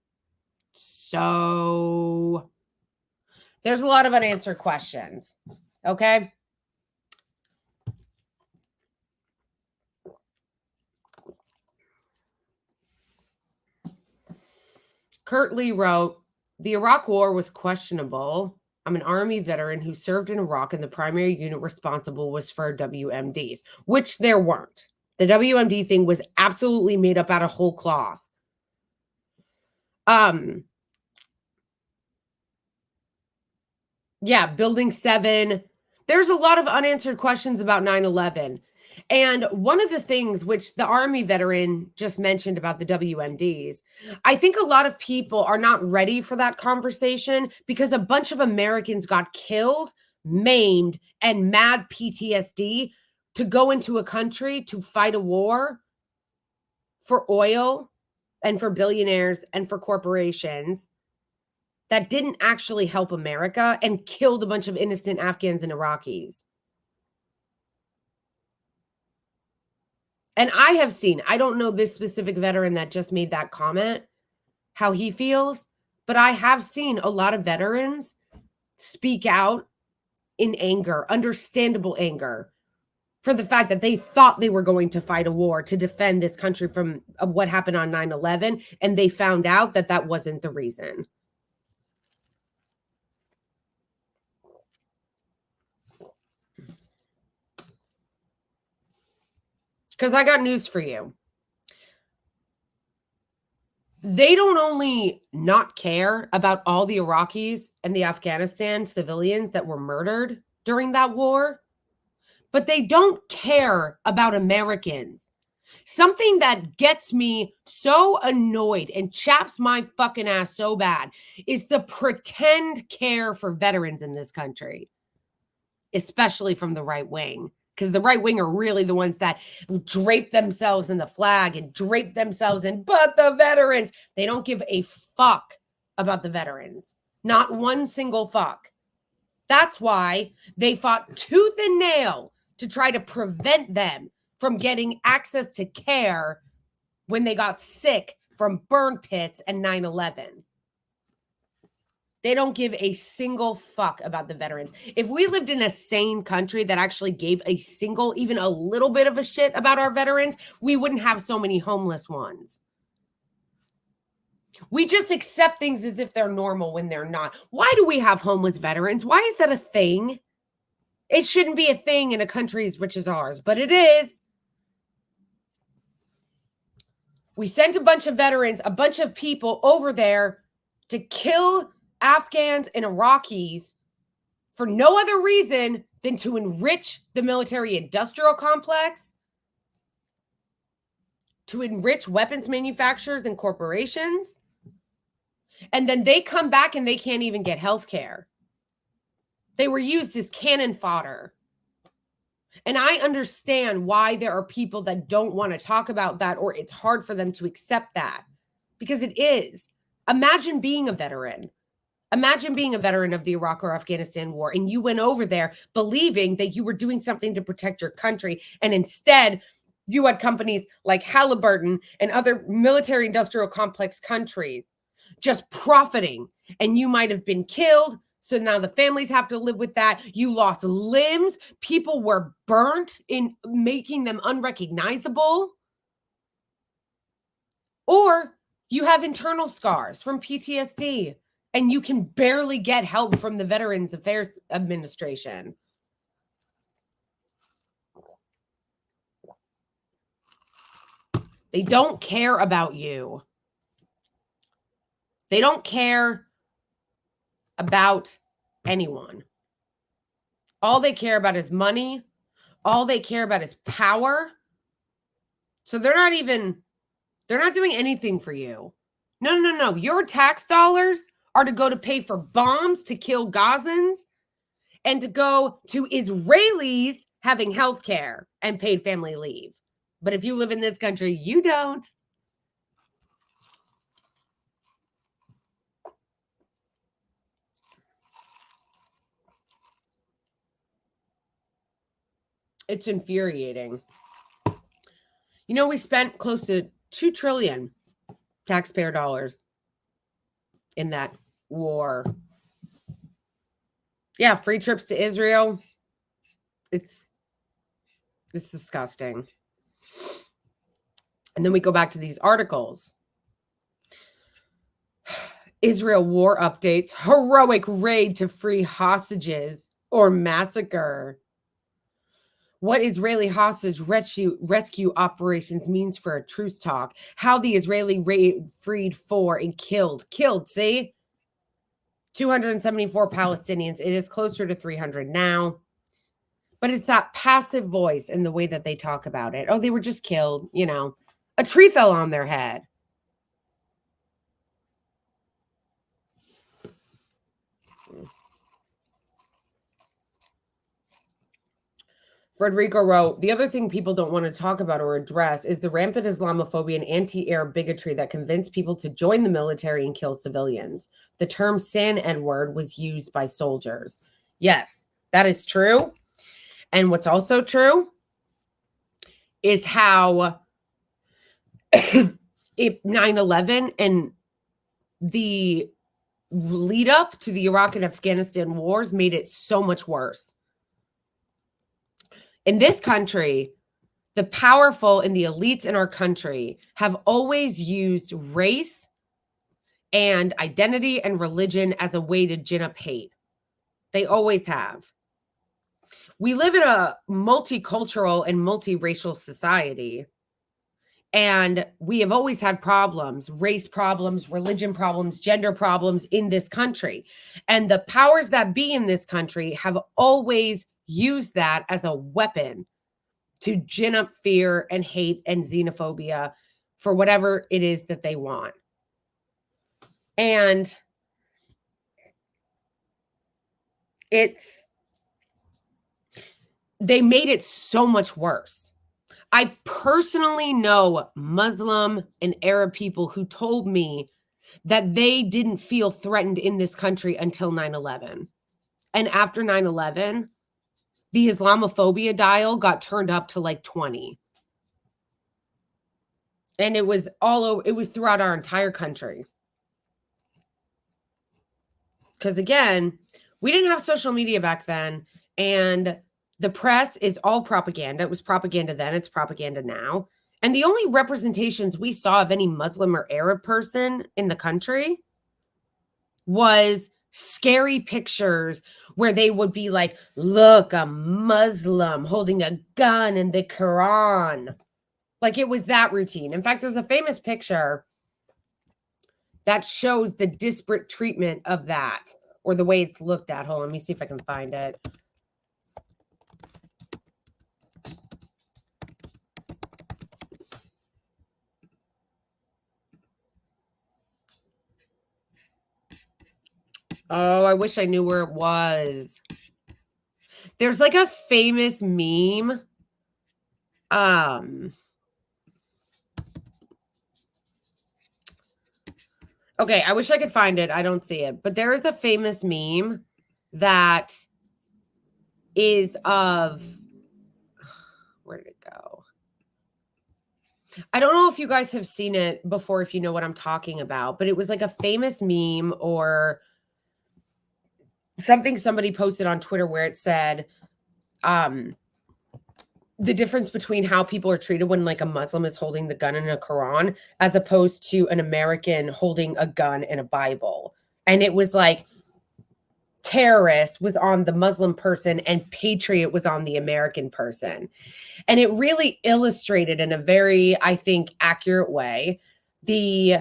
So there's a lot of unanswered questions. Okay. Kurt Lee wrote, the Iraq War was questionable. I'm an Army veteran who served in Iraq, and the primary unit responsible was for WMDs, which there weren't. The WMD thing was absolutely made up out of whole cloth. Yeah, Building 7. There's a lot of unanswered questions about 9/11. And one of the things which the Army veteran just mentioned about the WMDs, I think a lot of people are not ready for that conversation because a bunch of Americans got killed, maimed, and mad PTSD to go into a country to fight a war for oil and for billionaires and for corporations that didn't actually help America and killed a bunch of innocent Afghans and Iraqis. And I have seen, I don't know this specific veteran that just made that comment, how he feels, but I have seen a lot of veterans speak out in anger, understandable anger, for the fact that they thought they were going to fight a war to defend this country from what happened on 9/11, and they found out that that wasn't the reason. Because I got news for you. They don't only not care about all the Iraqis and the Afghanistan civilians that were murdered during that war, but they don't care about Americans. Something that gets me so annoyed and chaps my fucking ass so bad is the pretend care for veterans in this country, especially from the right wing. Because the right wing are really the ones that drape themselves in the flag and drape themselves in, but the veterans, they don't give a fuck about the veterans. Not one single fuck. That's why they fought tooth and nail to try to prevent them from getting access to care when they got sick from burn pits and 9/11. They don't give a single fuck about the veterans. If we lived in a sane country that actually gave a single, even a little bit of a shit about our veterans, we wouldn't have so many homeless ones. We just accept things as if they're normal when they're not. Why do we have homeless veterans? Why is that a thing? It shouldn't be a thing in a country as rich as ours, but it is. We sent a bunch of veterans, a bunch of people over there to kill Afghans and Iraqis for no other reason than to enrich the military-industrial complex, to enrich weapons manufacturers and corporations, and then they come back and they can't even get health care. They were used as cannon fodder. And I understand why there are people that don't want to talk about that, or it's hard for them to accept that, because it is. Imagine being a veteran. Imagine being a veteran of the Iraq or Afghanistan war, and you went over there believing that you were doing something to protect your country, and instead you had companies like Halliburton and other military industrial complex countries just profiting, and you might have been killed, So now the families have to live with that. You lost limbs. People were burnt in making them unrecognizable. Or you have internal scars from PTSD and you can barely get help from the Veterans Affairs Administration. They don't care about you. They don't care about anyone. All they care about is money. All they care about is power. So they're not doing anything for you. No. Your tax dollars are to go to pay for bombs to kill Gazans and to go to Israelis having health care and paid family leave. But if you live in this country, you don't. It's infuriating. You know, we spent close to $2 trillion taxpayer dollars in that war. Yeah, free trips to Israel. It's disgusting. And then we go back to these articles. Israel war updates, heroic raid to free hostages or massacre. What Israeli hostage rescue operations means for a truce talk. How the Israeli raid freed 4 and killed, see? 274 Palestinians. It is closer to 300 now. But it's that passive voice in the way that they talk about it. Oh, they were just killed, you know. A tree fell on their head. Federico wrote, the other thing people don't want to talk about or address is the rampant Islamophobia and anti-Arab bigotry that convinced people to join the military and kill civilians. The term San Edward was used by soldiers. Yes, that is true. And what's also true is how 9/11 and the lead up to the Iraq and Afghanistan wars made it so much worse. In this country, the powerful and the elites in our country have always used race and identity and religion as a way to gin up hate. They always have. We live in a multicultural and multiracial society, and we have always had problems, race problems, religion problems, gender problems in this country. And the powers that be in this country have always used that as a weapon to gin up fear and hate and xenophobia for whatever it is that they want. And they made it so much worse. I personally know Muslim and Arab people who told me that they didn't feel threatened in this country until 9/11. And after 9/11, the Islamophobia dial got turned up to like 20. And it was all over, it was throughout our entire country. Because again, we didn't have social media back then. And the press is all propaganda. It was propaganda then. It's propaganda now. And the only representations we saw of any Muslim or Arab person in the country was scary pictures where they would be like, look, a Muslim holding a gun in the Quran. Like it was that routine. In fact, there's a famous picture that shows the disparate treatment of that or the way it's looked at. Hold on, let me see if I can find it. Oh, I wish I knew where it was. There's like a famous meme. Okay, I wish I could find it. I don't see it. But there is a famous meme that is of... Where did it go? I don't know if you guys have seen it before, if you know what I'm talking about. But it was like a famous meme or... somebody posted on Twitter where it said, the difference between how people are treated when like a Muslim is holding the gun in a Quran as opposed to an American holding a gun in a Bible. And it was like terrorist was on the Muslim person and patriot was on the American person. And it really illustrated in a very, I think, accurate way the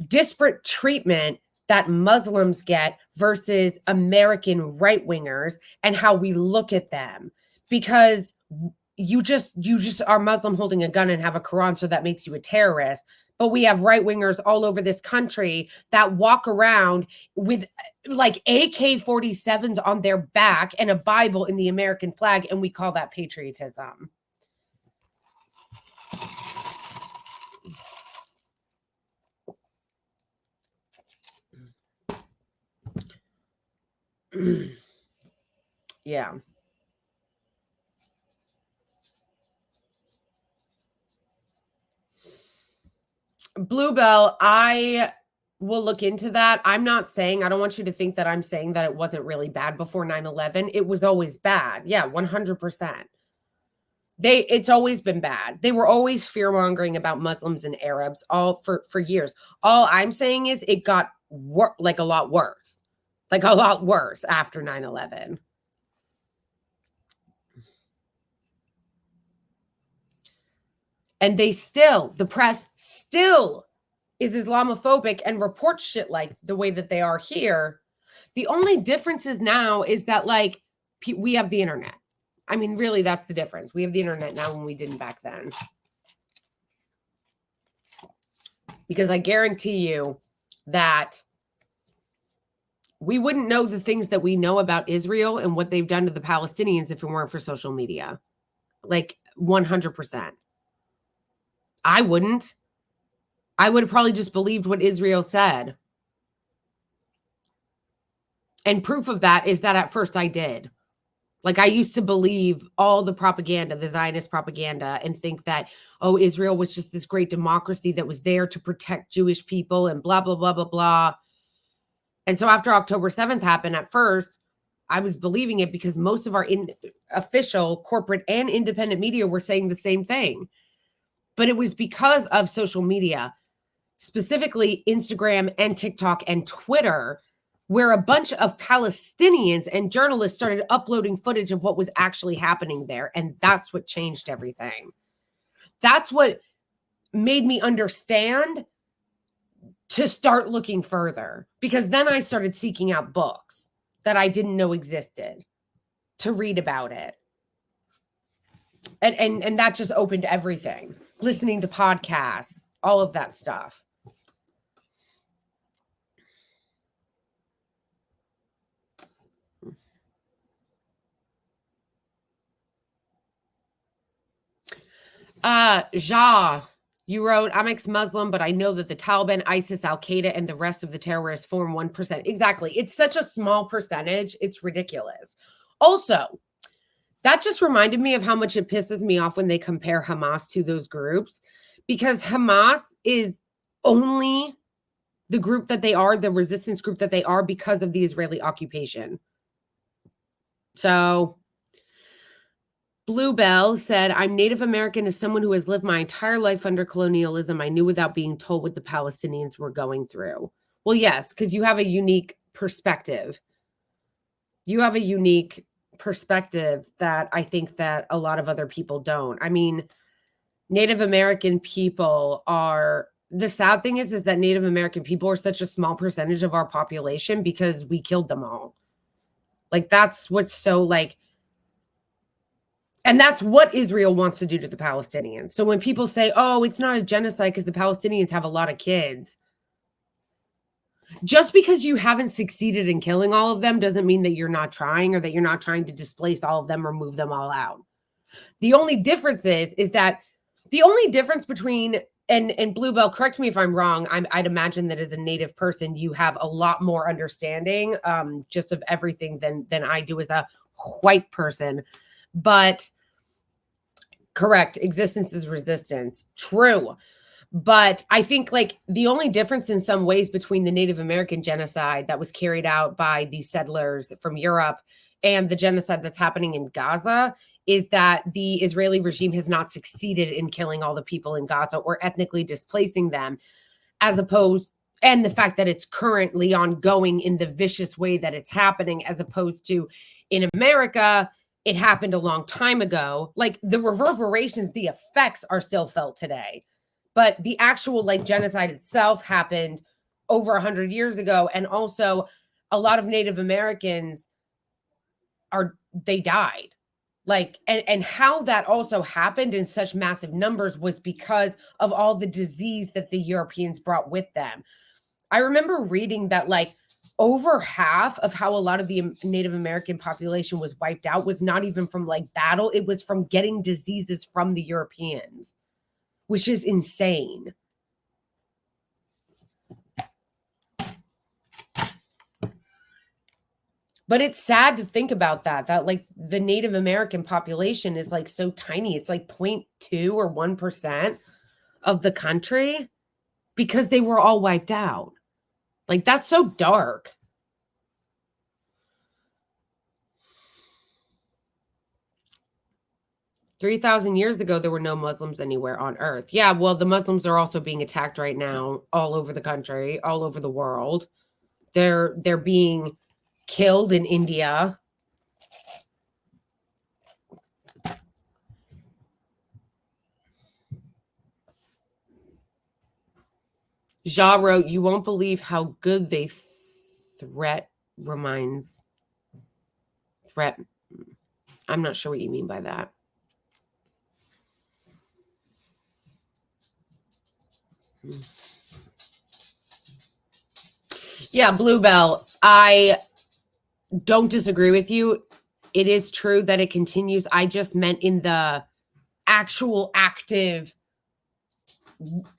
disparate treatment that Muslims get versus American right-wingers and how we look at them. Because you just are Muslim holding a gun and have a Quran, so that makes you a terrorist. But we have right-wingers all over this country that walk around with like AK-47s on their back and a Bible in the American flag, and we call that patriotism. Yeah. Bluebell, I will look into that. I'm not saying, I don't want you to think that I'm saying that it wasn't really bad before 9/11. It was always bad. Yeah, 100%. It's always been bad. They were always fear-mongering about Muslims and Arabs all for years. All I'm saying is it got like a lot worse. Like a lot worse after 9/11. And the press still is Islamophobic and reports shit like the way that they are here. The only difference is now is that like we have the internet. I mean, really, that's the difference. We have the internet now when we didn't back then. Because I guarantee you that we wouldn't know the things that we know about Israel and what they've done to the Palestinians if it weren't for social media. Like 100%. I wouldn't. I would have probably just believed what Israel said. And proof of that is that at first I did. Like I used to believe all the propaganda, the Zionist propaganda, and think that, oh, Israel was just this great democracy that was there to protect Jewish people and blah, blah, blah, blah, blah. And so after October 7th happened, at first, I was believing it because most of our official, corporate, and independent media were saying the same thing. But it was because of social media, specifically Instagram and TikTok and Twitter, where a bunch of Palestinians and journalists started uploading footage of what was actually happening there. And that's what changed everything. That's what made me understand to start looking further, because then I started seeking out books that I didn't know existed to read about it. And that just opened everything. Listening to podcasts, all of that stuff. You wrote, I'm ex-Muslim, but I know that the Taliban, ISIS, Al-Qaeda, and the rest of the terrorists form 1%. Exactly. It's such a small percentage. It's ridiculous. Also, that just reminded me of how much it pisses me off when they compare Hamas to those groups, because Hamas is only the group that they are, the resistance group that they are, because of the Israeli occupation. So Bluebell said, I'm Native American as someone who has lived my entire life under colonialism. I knew without being told what the Palestinians were going through. Well, yes, because you have a unique perspective. You have a unique perspective that I think that a lot of other people don't. I mean, Native American people are, the sad thing is that Native American people are such a small percentage of our population because we killed them all. Like, that's what's so like, and that's what Israel wants to do to the Palestinians. So when people say, oh, it's not a genocide because the Palestinians have a lot of kids, just because you haven't succeeded in killing all of them doesn't mean that you're not trying, or that you're not trying to displace all of them or move them all out. The only difference is that the only difference between, and Bluebell, correct me if I'm wrong, I'd imagine that as a Native person, you have a lot more understanding just of everything than I do as a white person. But correct, existence is resistance. True. But I think like the only difference in some ways between the Native American genocide that was carried out by these settlers from Europe and the genocide that's happening in Gaza is that the Israeli regime has not succeeded in killing all the people in Gaza or ethnically displacing them, as opposed, and the fact that it's currently ongoing in the vicious way that it's happening, as opposed to in America, it happened a long time ago. Like the reverberations, the effects are still felt today. But the actual like genocide itself happened over 100 years ago. And also a lot of Native Americans they died. Like, and how that also happened in such massive numbers was because of all the disease that the Europeans brought with them. I remember reading that like over half of how a lot of the Native American population was wiped out was not even from like battle. It was from getting diseases from the Europeans, which is insane. But it's sad to think about that like the Native American population is like so tiny. It's like 0.2 or 1% of the country because they were all wiped out. Like that's so dark. "3,000 years ago, there were no Muslims anywhere on earth." Yeah, well, the Muslims are also being attacked right now all over the country, all over the world. They're being killed in India. Ja wrote, "You won't believe how good they threat reminds." Threat. I'm not sure what you mean by that. Yeah, Bluebell, I don't disagree with you. It is true that it continues. I just meant in the actual active,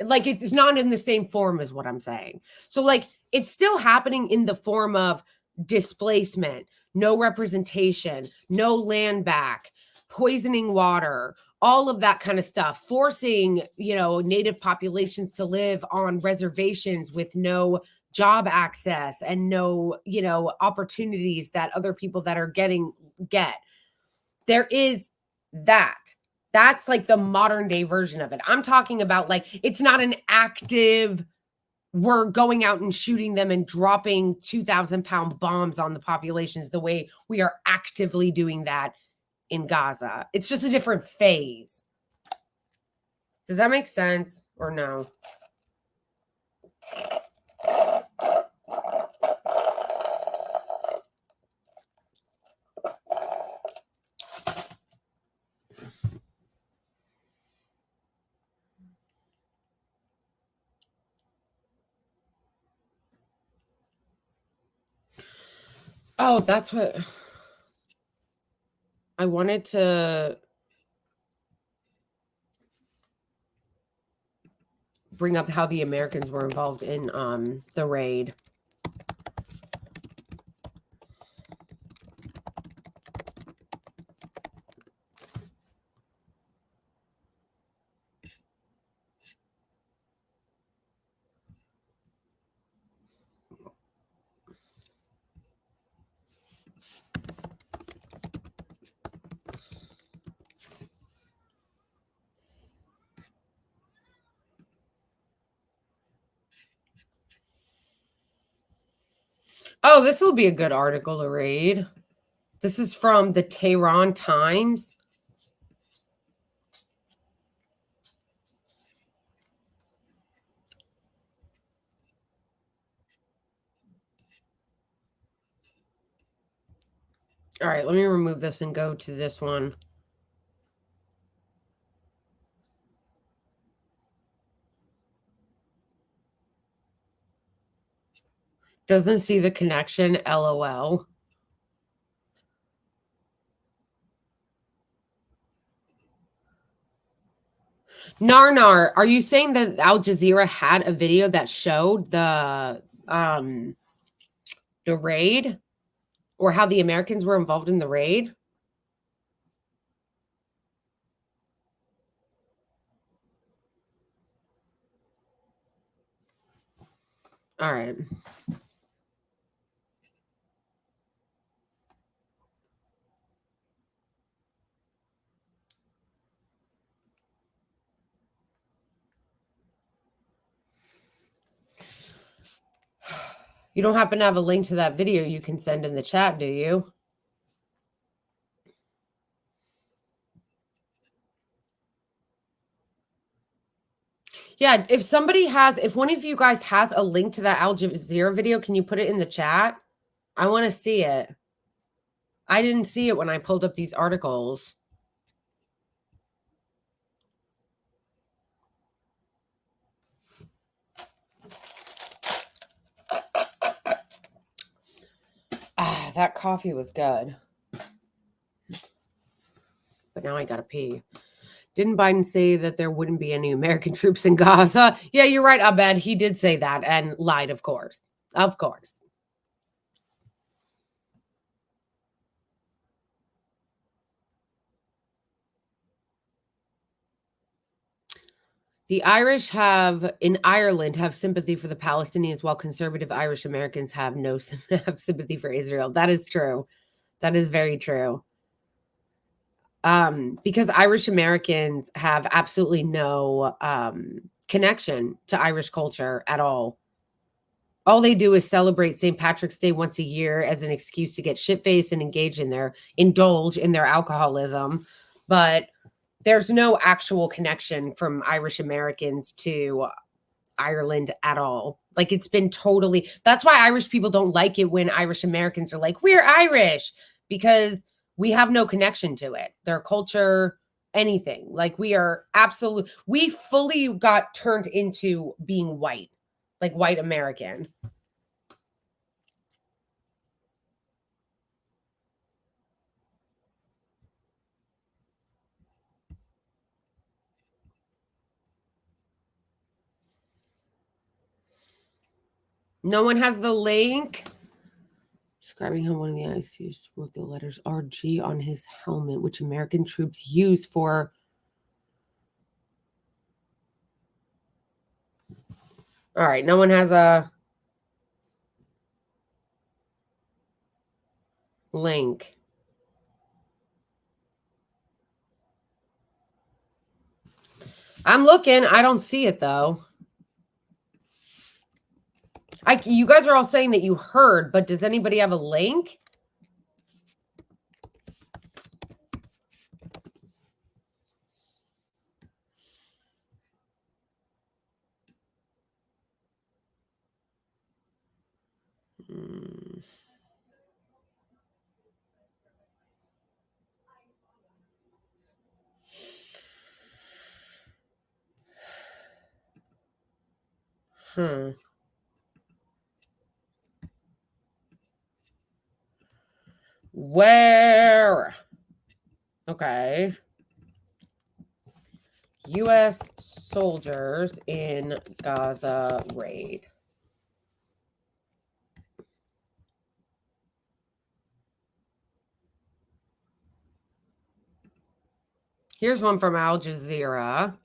like it's not in the same form as what I'm saying. So like it's still happening in the form of displacement, no representation, no land back, poisoning water, all of that kind of stuff, forcing, native populations to live on reservations with no job access and no, opportunities that other people that are get. There is that. That's like the modern day version of it. I'm talking about like, it's not an active, we're going out and shooting them and dropping 2,000-pound bombs on the populations the way we are actively doing that in Gaza. It's just a different phase. Does that make sense or no? Oh, that's what I wanted to bring up, how the Americans were involved in the raid. Oh, this will be a good article to read. This is from the Tehran Times. All right, let me remove this and go to this one. Doesn't see the connection, LOL. Narnar, are you saying that Al Jazeera had a video that showed the raid, or how the Americans were involved in the raid? All right. You don't happen to have a link to that video you can send in the chat, do you? Yeah, if one of you guys has a link to that Al Jazeera video, can you put it in the chat? I want to see it. I didn't see it when I pulled up these articles. Ah, that coffee was good. But now I gotta pee. Didn't Biden say that there wouldn't be any American troops in Gaza? Yeah, you're right, Abed. He did say that and lied, of course. Of course. The Irish in Ireland have sympathy for the Palestinians, while conservative Irish Americans have have sympathy for Israel. That is true. That is very true. Because Irish Americans have absolutely no connection to Irish culture at all. All they do is celebrate St. Patrick's Day once a year as an excuse to get shit-faced and indulge in their alcoholism. But there's no actual connection from Irish Americans to Ireland at all. Like, it's been totally, that's why Irish people don't like it when Irish Americans are like, we're Irish, because we have no connection to it, their culture, anything. Like, we fully got turned into being white, like white American. No one has the link. Describing how one of the ICUs wrote the letters RG on his helmet, which American troops use for. All right, no one has a link. I'm looking. I don't see it, though. You guys are all saying that you heard, but does anybody have a link? Where? Okay. U.S. soldiers in Gaza raid. Here's one from Al Jazeera.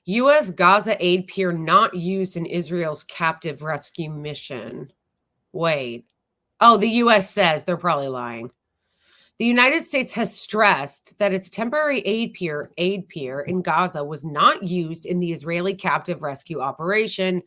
U.S. Gaza aid pier not used in Israel's captive rescue mission. Wait. Oh, the U.S. says. They're probably lying. The United States has stressed that its temporary aid pier in Gaza was not used in the Israeli captive rescue operation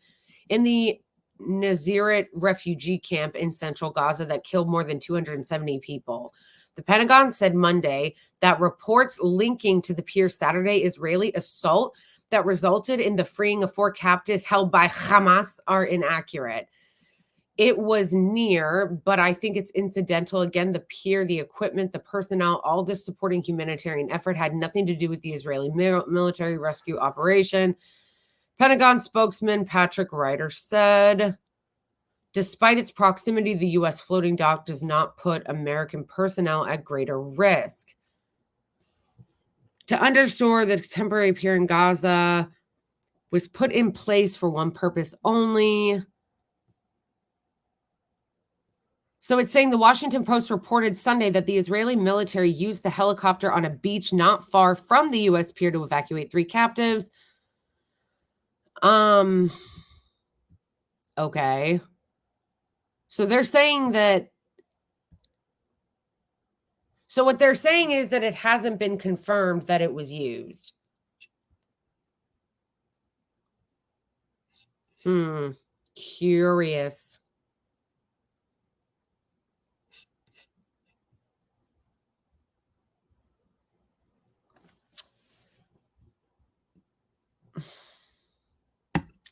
in the Unanswered refugee camp in central Gaza that killed more than 270 people. The Pentagon said Monday that reports linking to the pier's Saturday Israeli assault that resulted in the freeing of 4 captives held by Hamas are inaccurate. It was near, but I think it's incidental. Again, the pier, the equipment, the personnel, all this supporting humanitarian effort had nothing to do with the Israeli military rescue operation. Pentagon spokesman Patrick Ryder said, despite its proximity, the U.S. floating dock does not put American personnel at greater risk. To underscore, the temporary pier in Gaza was put in place for one purpose only. So it's saying the Washington Post reported Sunday that the Israeli military used the helicopter on a beach not far from the U.S. pier to evacuate 3 captives. Okay. So they're saying that. So what they're saying is that it hasn't been confirmed that it was used. Curious.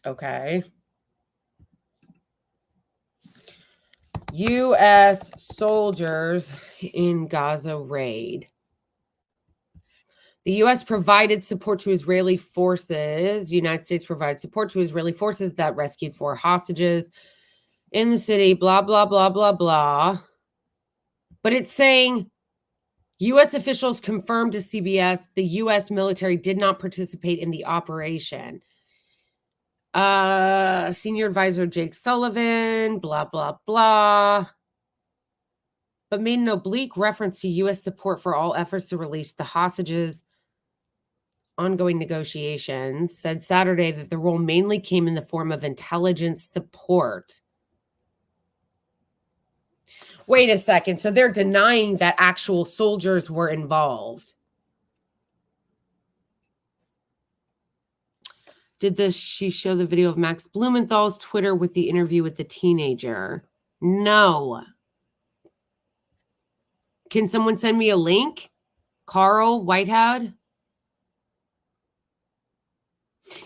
Okay. U.S. soldiers in Gaza raid. The U.S. provided support to Israeli forces. The United States provided support to Israeli forces that rescued 4 hostages in the city, blah, blah, blah, blah, blah. But it's saying U.S. officials confirmed to CBS the U.S. military did not participate in the operation. Senior advisor Jake Sullivan, blah, blah, blah. But made an oblique reference to U.S. support for all efforts to release the hostages. Ongoing negotiations, said Saturday that the role mainly came in the form of intelligence support. Wait a second. So they're denying that actual soldiers were involved. Did she show the video of Max Blumenthal's Twitter with the interview with the teenager? No. Can someone send me a link? Carl Whitehead?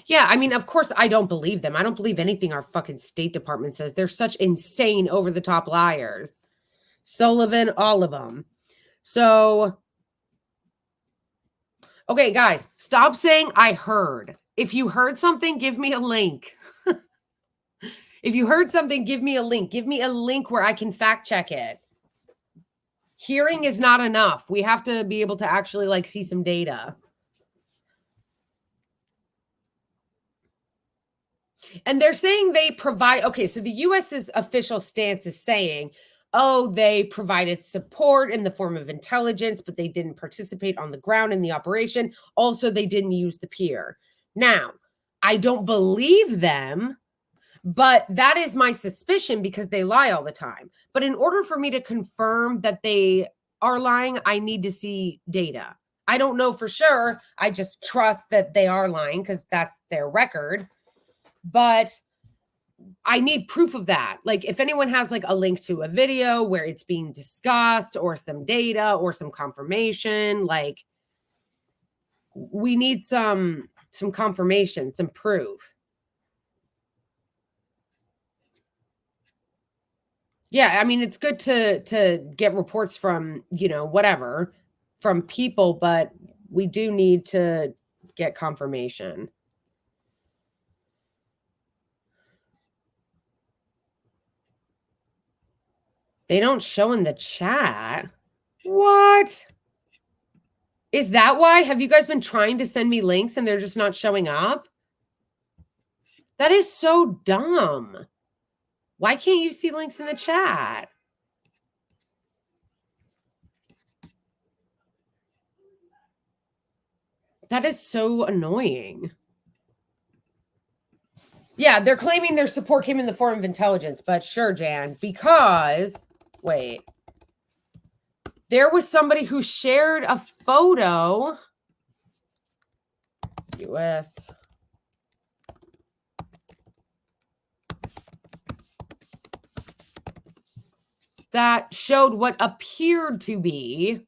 Yeah, I mean, of course, I don't believe them. I don't believe anything our fucking State Department says. They're such insane, over-the-top liars. Sullivan, all of them. So, okay, guys, stop saying I heard. If you heard something, give me a link. If you heard something, give me a link. Give me a link where I can fact check it. Hearing is not enough. We have to be able to actually, like, see some data. And they're saying they provide, okay, so the U.S.'s official stance is saying, oh, they provided support in the form of intelligence, but they didn't participate on the ground in the operation. Also, they didn't use the pier. Now, I don't believe them, but that is my suspicion because they lie all the time. But in order for me to confirm that they are lying, I need to see data. I don't know for sure. I just trust that they are lying because that's their record. But I need proof of that. Like, if anyone has like a link to a video where it's being discussed or some data or some confirmation, like, we need some confirmation, some proof. Yeah, I mean, it's good to get reports from, you know, whatever, from people, but we do need to get confirmation. They don't show in the chat. What? Is that why? Have you guys been trying to send me links and they're just not showing up? That is so dumb. Why can't you see links in the chat? That is so annoying. Yeah, they're claiming their support came in the form of intelligence, but sure, Jan, because, wait. There was somebody who shared a photo. U.S. that showed what appeared to be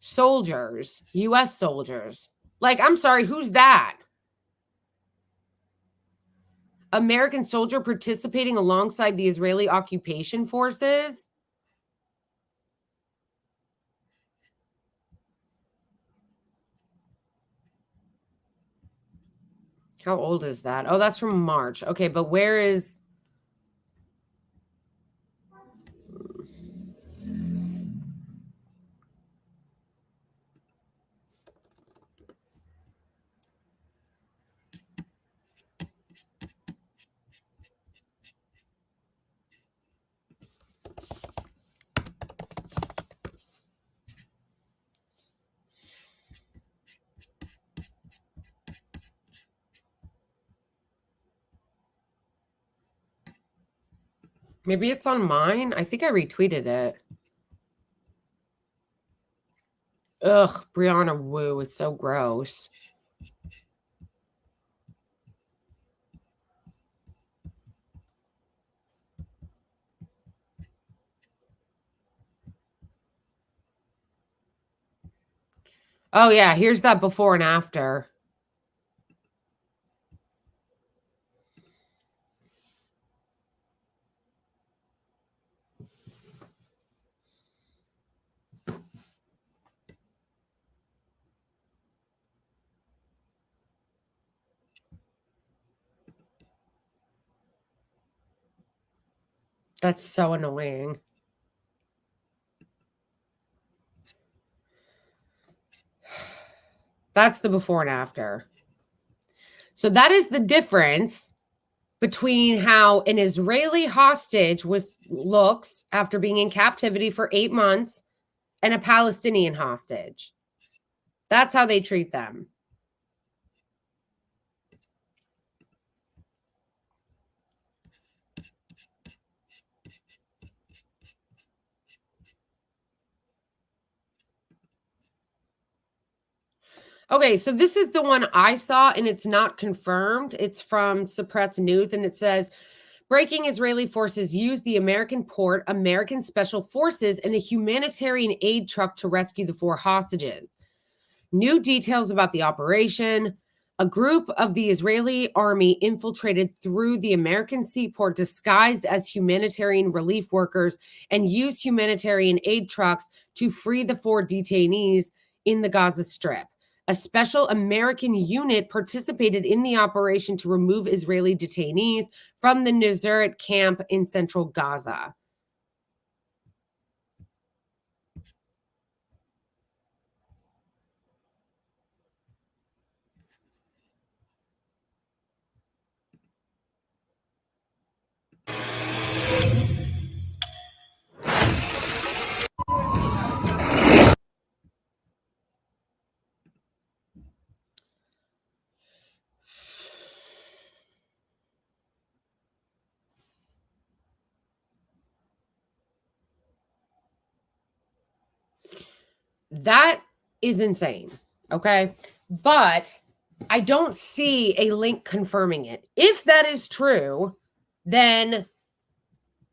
soldiers, U.S. soldiers. Like, I'm sorry, who's that? American soldier participating alongside the Israeli occupation forces? How old is that? Oh, that's from March. Okay, but where is... Maybe it's on mine. I think I retweeted it. Ugh, Brianna Wu. It's so gross. Oh, yeah. Here's that before and after. That's so annoying. That's the before and after. So that is the difference between how an Israeli hostage looks after being in captivity for 8 months and a Palestinian hostage. That's how they treat them. Okay, so this is the one I saw, and it's not confirmed. It's from Suppressed News, and it says, breaking Israeli forces used the American port, American Special Forces, and a humanitarian aid truck to rescue the 4 hostages. New details about the operation. A group of the Israeli army infiltrated through the American seaport disguised as humanitarian relief workers and used humanitarian aid trucks to free the 4 detainees in the Gaza Strip. A special American unit participated in the operation to remove Israeli detainees from the Unanswered camp in central Gaza. That is insane, okay? But I don't see a link confirming it. If that is true, then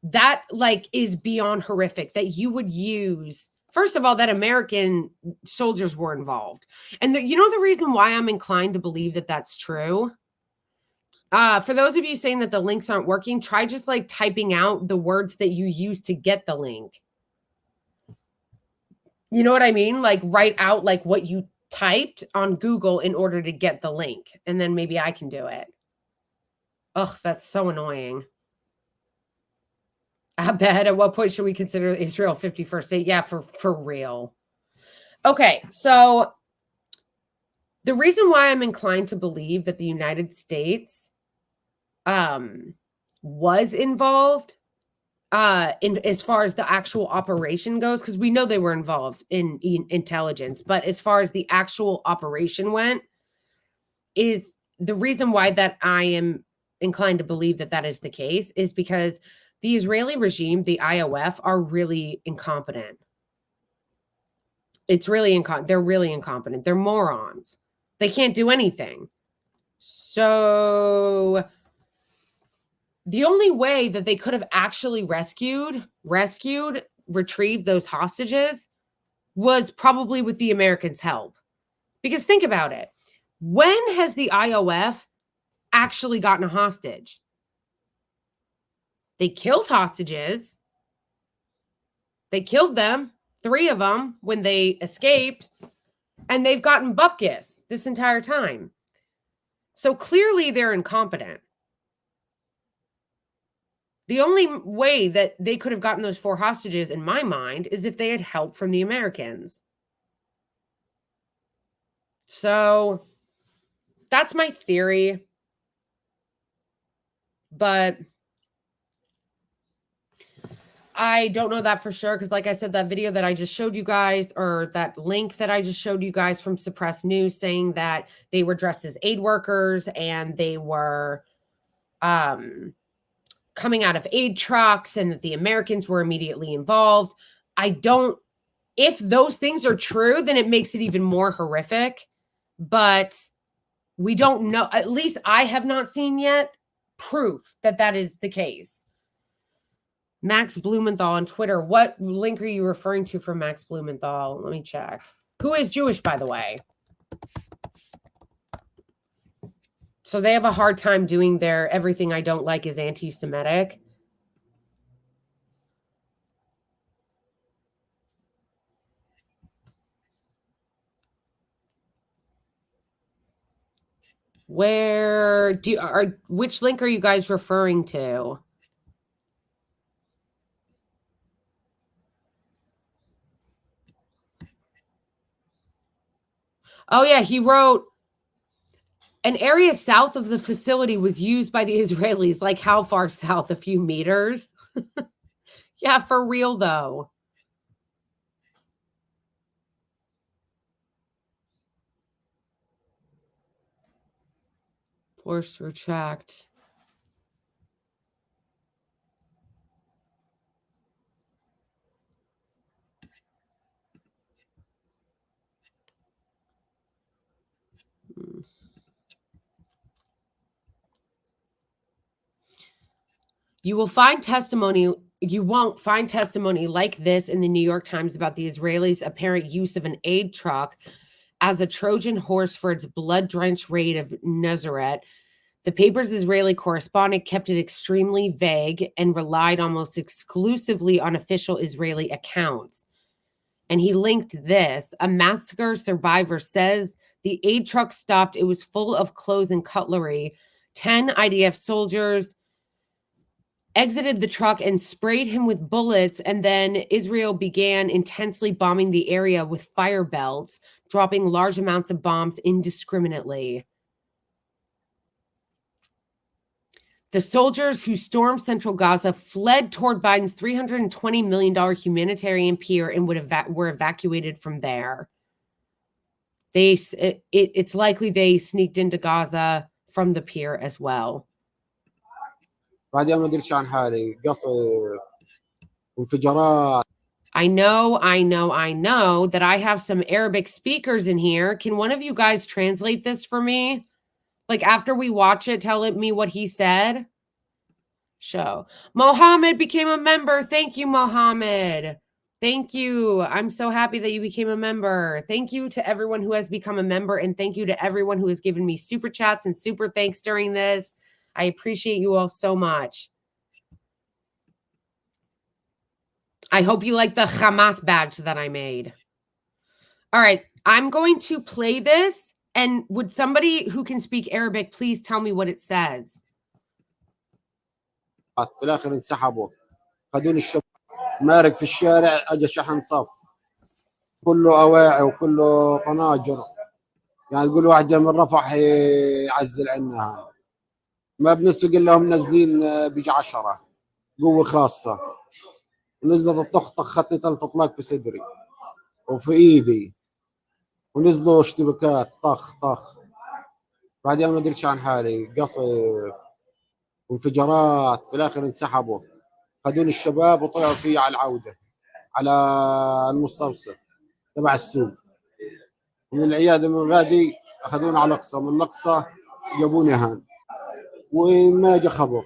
that is beyond horrific that you would use. First of all, that American soldiers were involved. And the reason why I'm inclined to believe that that's true? For those of you saying that the links aren't working, try just typing out the words that you use to get the link. You know what I mean? Write out what you typed on Google in order to get the link. And then maybe I can do it. Ugh, that's so annoying. I bet. At what point should we consider Israel 51st state? Yeah, for real. Okay, so the reason why I'm inclined to believe that the United States was involved in as far as the actual operation goes, because we know they were involved in intelligence, but as far as the actual operation went, is the reason why that I am inclined to believe that that is the case is because the Israeli regime, the IOF, are really incompetent. It's really they're really incompetent. They're morons. They can't do anything. So the only way that they could have actually retrieved those hostages was probably with the Americans' help. Because think about it. When has the IOF actually gotten a hostage? They killed hostages. They killed them, 3 of them, when they escaped. And they've gotten bupkis this entire time. So clearly they're incompetent. The only way that they could have gotten those 4 hostages, in my mind, is if they had help from the Americans. So that's my theory. But I don't know that for sure because, like I said, that video that I just showed you guys, or that link that I just showed you guys from Suppressed News saying that they were dressed as aid workers and they were coming out of aid trucks and that the Americans were immediately involved. If those things are true, then it makes it even more horrific. But we don't know. At least I have not seen yet proof that that is the case. Max Blumenthal on Twitter. What link are you referring to from Max Blumenthal? Let me check. Who is Jewish, by the way? So they have a hard time doing their everything I don't like is anti-Semitic. Which link are you guys referring to? Oh yeah, he wrote an area south of the facility was used by the Israelis. Like how far south? A few meters? Yeah, for real though. Forced to retract. You won't find testimony like this in the New York Times about the Israelis' apparent use of an aid truck as a Trojan horse for its blood-drenched raid of Unanswered. The paper's Israeli correspondent kept it extremely vague and relied almost exclusively on official Israeli accounts. And he linked this. A massacre survivor says the aid truck stopped. It was full of clothes and cutlery. 10 IDF soldiers exited the truck and sprayed him with bullets, and then Israel began intensely bombing the area with fire belts, dropping large amounts of bombs indiscriminately. The soldiers who stormed central Gaza fled toward Biden's $320 million humanitarian pier and were evacuated from there. It's likely they sneaked into Gaza from the pier as well. I know that I have some Arabic speakers in here. Can one of you guys translate this for me? Like after we watch it, tell me what he said. Show. Mohammed became a member. Thank you, Mohammed. Thank you. I'm so happy that you became a member. Thank you to everyone who has become a member, and thank you to everyone who has given me super chats and super thanks during this. I appreciate you all so much. I hope you like the Hamas badge that I made. All right, I'm going to play this, and would somebody who can speak Arabic please tell me what it says? في الاخر انسحبوا خدوني الشباب مارق في الشارع اجى شحن صف كله اواعي وكله قناجر يعني تقول واحد جاي من رفح يعزل عنا ما بنسوا الا هم نازلين بيجي 10 قوه خاصه نزلت الطخ خدتني 3 اطلاق في صدري وفي ايدي ونزلوا اشتباكات طخ طخ بعدين ما ادريش عن حالي قصف وانفجارات في الاخر انسحبوا خدوني الشباب وطلعوا فيه على العوده على المستوصف تبع السوق ومن العياده من غادي اخذونا على الاقصى من الاقصى جابوني هان وما جا خبر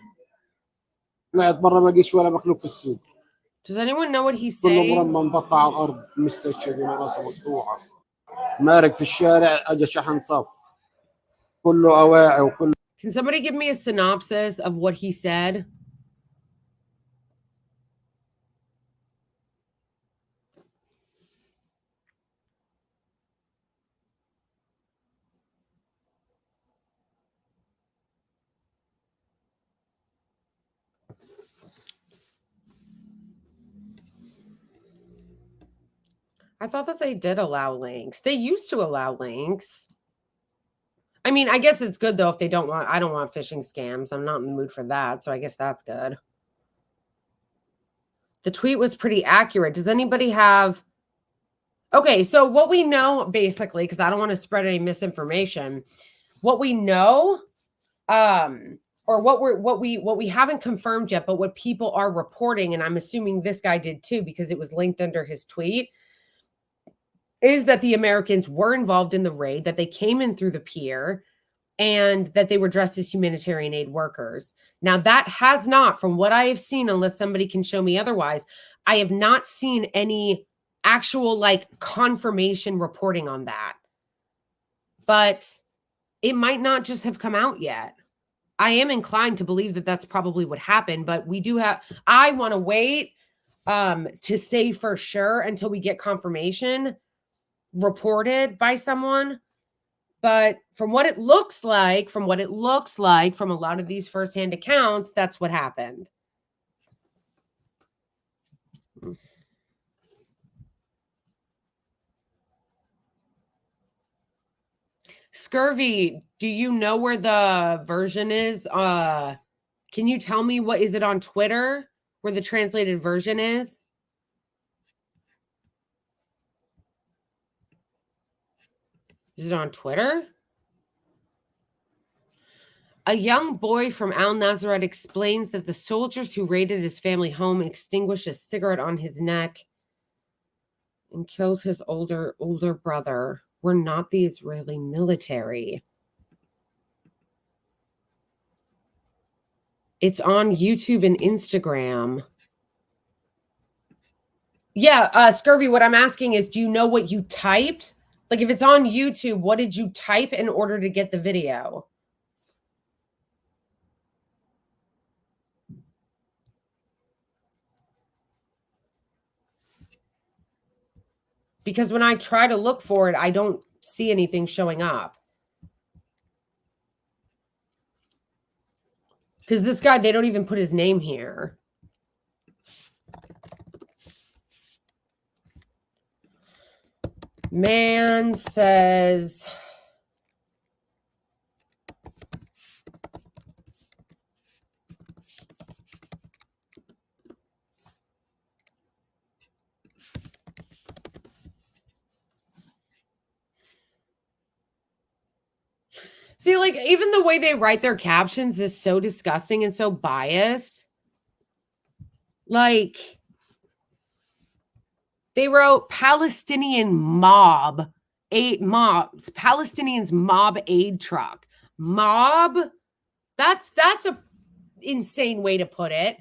طلعت برا ما لقيتش ولا مخلوق في السوق. Does anyone know what he's saying? كله مرمى مقطع على الارض مستشهد وراسه مقطوعه مارق في الشارع اجى شحن صف كله اواعي وكله. Can somebody give me a synopsis of what he said? I thought that they did allow links. They used to allow links. I mean, I guess it's good though if they don't want, I don't want phishing scams. I'm not in the mood for that. So I guess that's good. The tweet was pretty accurate. Does anybody have, okay, so what we know basically, because I don't want to spread any misinformation, what we know or what we haven't confirmed yet, but what people are reporting, and I'm assuming this guy did too because it was linked under his tweet, is that the Americans were involved in the raid, that they came in through the pier, and that they were dressed as humanitarian aid workers. Now, that has not, from what I have seen, unless somebody can show me otherwise, I have not seen any actual like confirmation reporting on that. But it might not just have come out yet. I am inclined to believe that that's probably what happened, but we do have, I want to wait to say for sure until we get confirmation reported by someone. But from what it looks like, from a lot of these firsthand accounts, that's what happened. Scurvy, do you know where the version is? Can you tell me what is it on Twitter where the translated version is? Is it on Twitter? A young boy from Al-Nazareth explains that the soldiers who raided his family home extinguished a cigarette on his neck and killed his older brother were not the Israeli military. It's on YouTube and Instagram. Yeah, Scurvy, what I'm asking is, do you know what you typed? Like, if it's on YouTube, what did you type in order to get the video? Because when I try to look for it, I don't see anything showing up. Because this guy, they don't even put his name here. Man says... See, like, even the way they write their captions is so disgusting and so biased. Like, they wrote Palestinian Palestinians mob aid truck. Mob? That's a insane way to put it.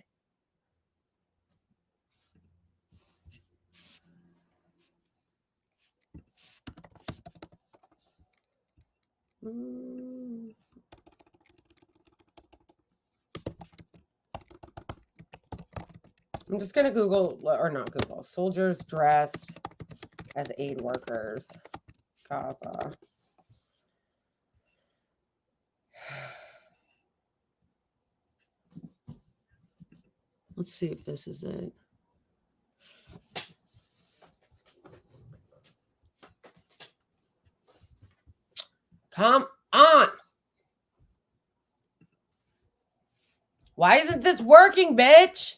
I'm just going to Google, or not Google, soldiers dressed as aid workers, Gaza. Let's see if this is it. Come on. Why isn't this working, bitch?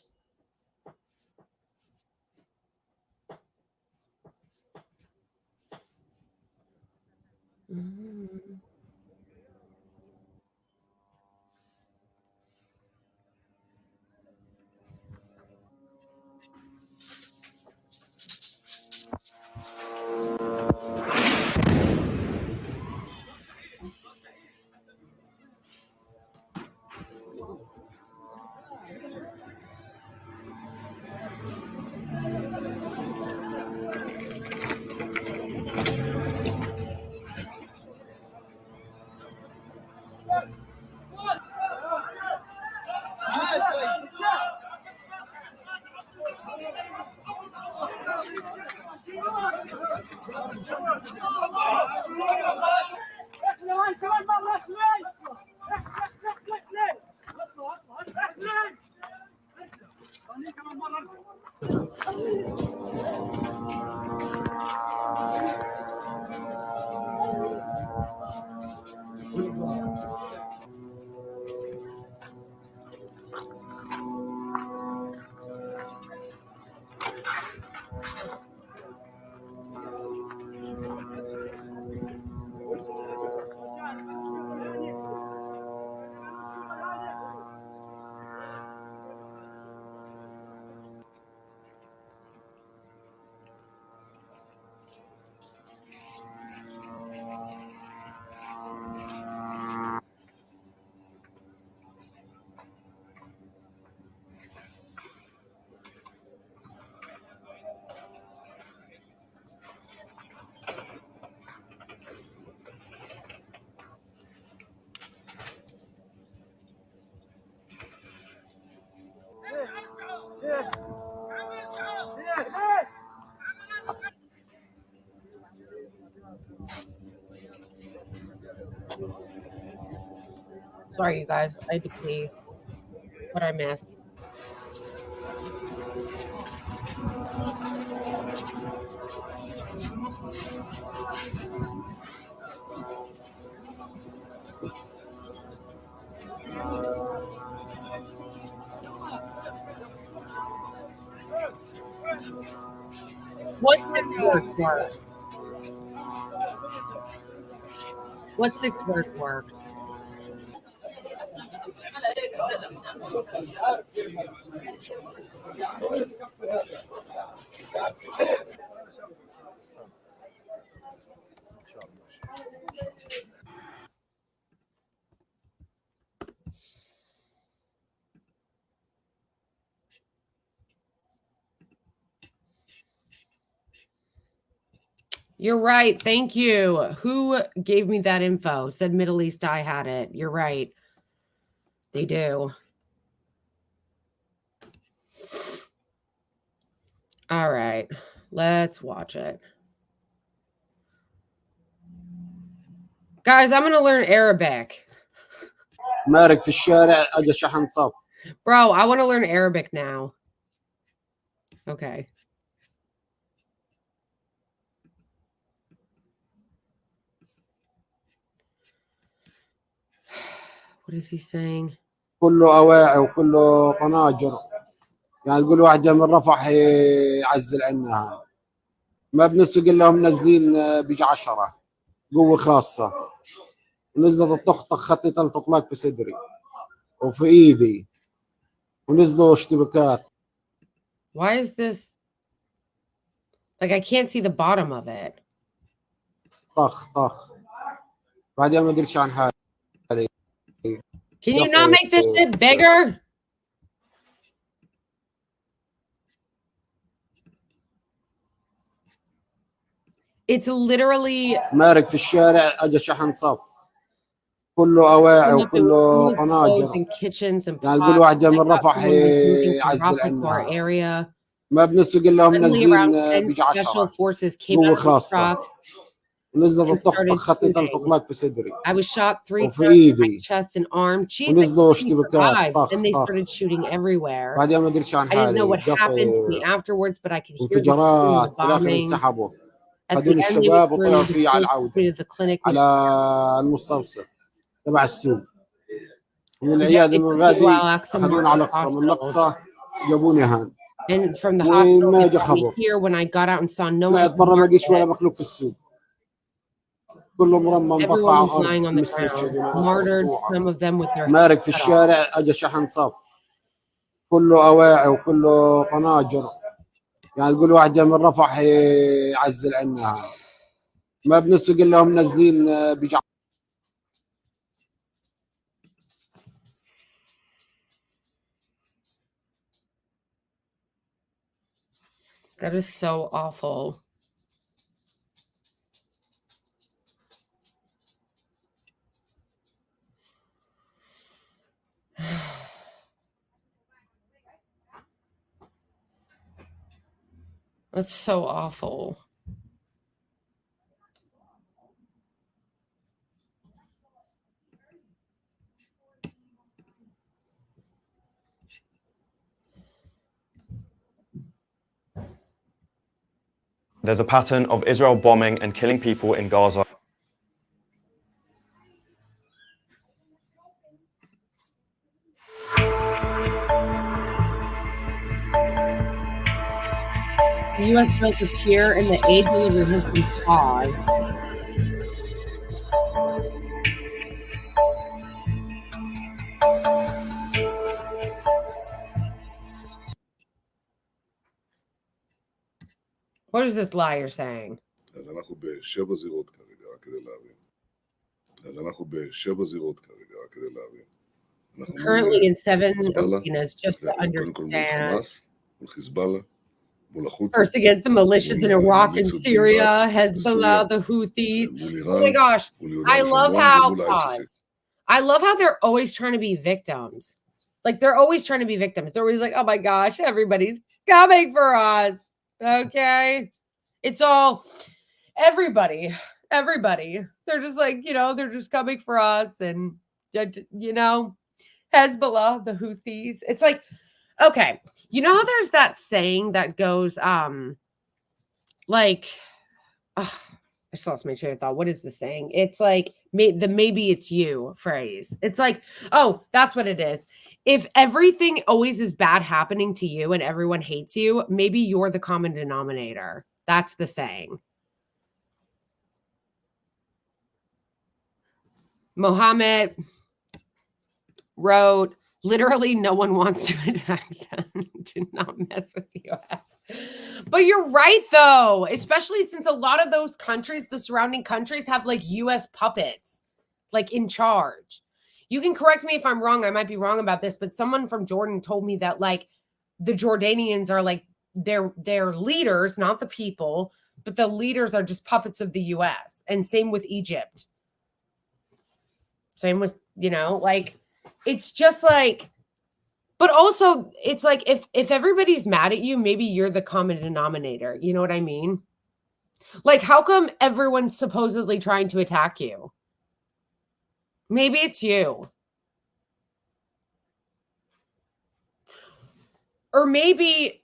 Sorry, you guys. I had to pee. What I miss? What 6 words worked? What 6 words worked? You're right. Thank you. Who gave me that info? Said Middle East I had it. You're right. They do. All right. Let's watch it. Guys, I'm going to learn Arabic. مارك في الشارع اجى شحن صف. Bro, I want to learn Arabic now. Okay. What is he saying? كله اواعي وكله قناجر. يعني تقول واحد جاي من رفح يعزل عنا. ما بنسق الا هم نازلين بيجي 10 قوه خاصه. نزلت الطخطخ خطي 3 اطلاق في صدري وفي ايدي ونزلوا اشتباكات. Why is this? Like, I can't see the bottom of it. طخ طخ. بعدين ما ادريش عن حالي. Can you not make this shit bigger? It's literally مارك في الشارع اجى شحن صف. كله اواعي وكله قناجر. يعني تقول واحد جاي من رفح يعزل عنا. ما بنسق الا هم نازلين بيجي 10 قوه خاصه. ونزلت الطخطخ خطي 3 اطلاق في صدري. I was shot 3 وفي times in my ايدي chest and arm. Jeez, ونزلوا اشتباكات. طخ and they طخ. started shooting everywhere. بعدين ما ادريش عن I didn't know حالي. what happened to me afterwards, but I could hear the انفجارات. في الاخر bombing. انسحبوا. At the خذوني end, they الشباب were وطلعوا فيه على العوده. to the clinic. على المستوصف تبع السوق. من العياده من غادي اخذوني على الاقصى. من الاقصى جابوني هان. And from the وين hospital, ما they اجى brought me خبر. here when I got out and saw no طلعت one. برا ما لقيتش ولا مخلوق في السوق. كله مرمى مقطع Everyone was ارض. lying on the ground, martyred, some of them with their heads مارك في cut off. الشارع اجى شحن صف. كله اواعي وكله قناجر. يعني تقول واحد جاي من رفح يعزل عنا. ما بنسق الا هم نازلين بيجي. That is so awful. That's so awful. There's a pattern of Israel bombing and killing people in Gaza. The U.S. built a pier and the aid delivery has been paused. What is this liar saying? אז אנחנו ב7 זירות כרגע, רק כדי להבין. אז אנחנו ב7 זירות כרגע, רק כדי להבין. Currently in 7 arenas, just to understand. First against the militias in Iraq and Syria, Hezbollah, the Houthis. Oh my gosh. I love how they're always trying to be victims. Like, they're always trying to be victims. They're always like, oh my gosh, everybody's coming for us. Okay. It's all everybody. They're just like, they're just coming for us. And You know, Hezbollah, the Houthis. It's like, okay, you know how there's that saying that goes, like, I just lost my train of thought. What is the saying? It's like the maybe it's you phrase. It's like, oh, that's what it is. If everything always is bad happening to you and everyone hates you, maybe you're the common denominator. That's the saying. Mohammed wrote, literally no one wants to attack them. Do not mess with the US. But you're right, though, especially since a lot of those countries, the surrounding countries, have like US puppets, like in charge. You can correct me if I'm wrong. I might be wrong about this, but someone from Jordan told me that like the Jordanians are like they're leaders, not the people, but the leaders are just puppets of the US. And same with Egypt. Same with, you know, like it's just like, but also it's like if everybody's mad at you, maybe you're the common denominator. You know what I mean? Like, how come everyone's supposedly trying to attack you? Maybe it's you. Or maybe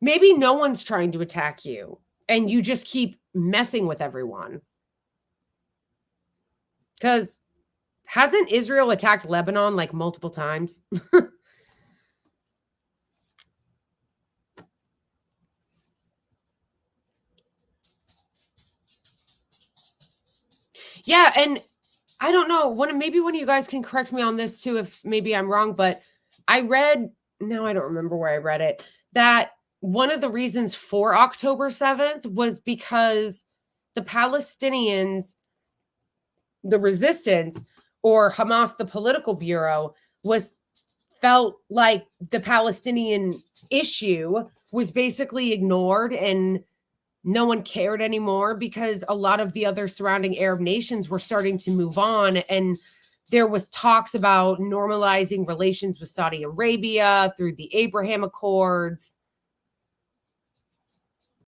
no one's trying to attack you and you just keep messing with everyone. Because hasn't Israel attacked Lebanon like multiple times? Yeah, and I don't know. Maybe one of you guys can correct me on this too, if maybe I'm wrong, but I read, now I don't remember where I read it, that one of the reasons for October 7th was because the Palestinians, the resistance, or Hamas, the political bureau, felt like the Palestinian issue was basically ignored and no one cared anymore because a lot of the other surrounding Arab nations were starting to move on. And there was talks about normalizing relations with Saudi Arabia through the Abraham Accords.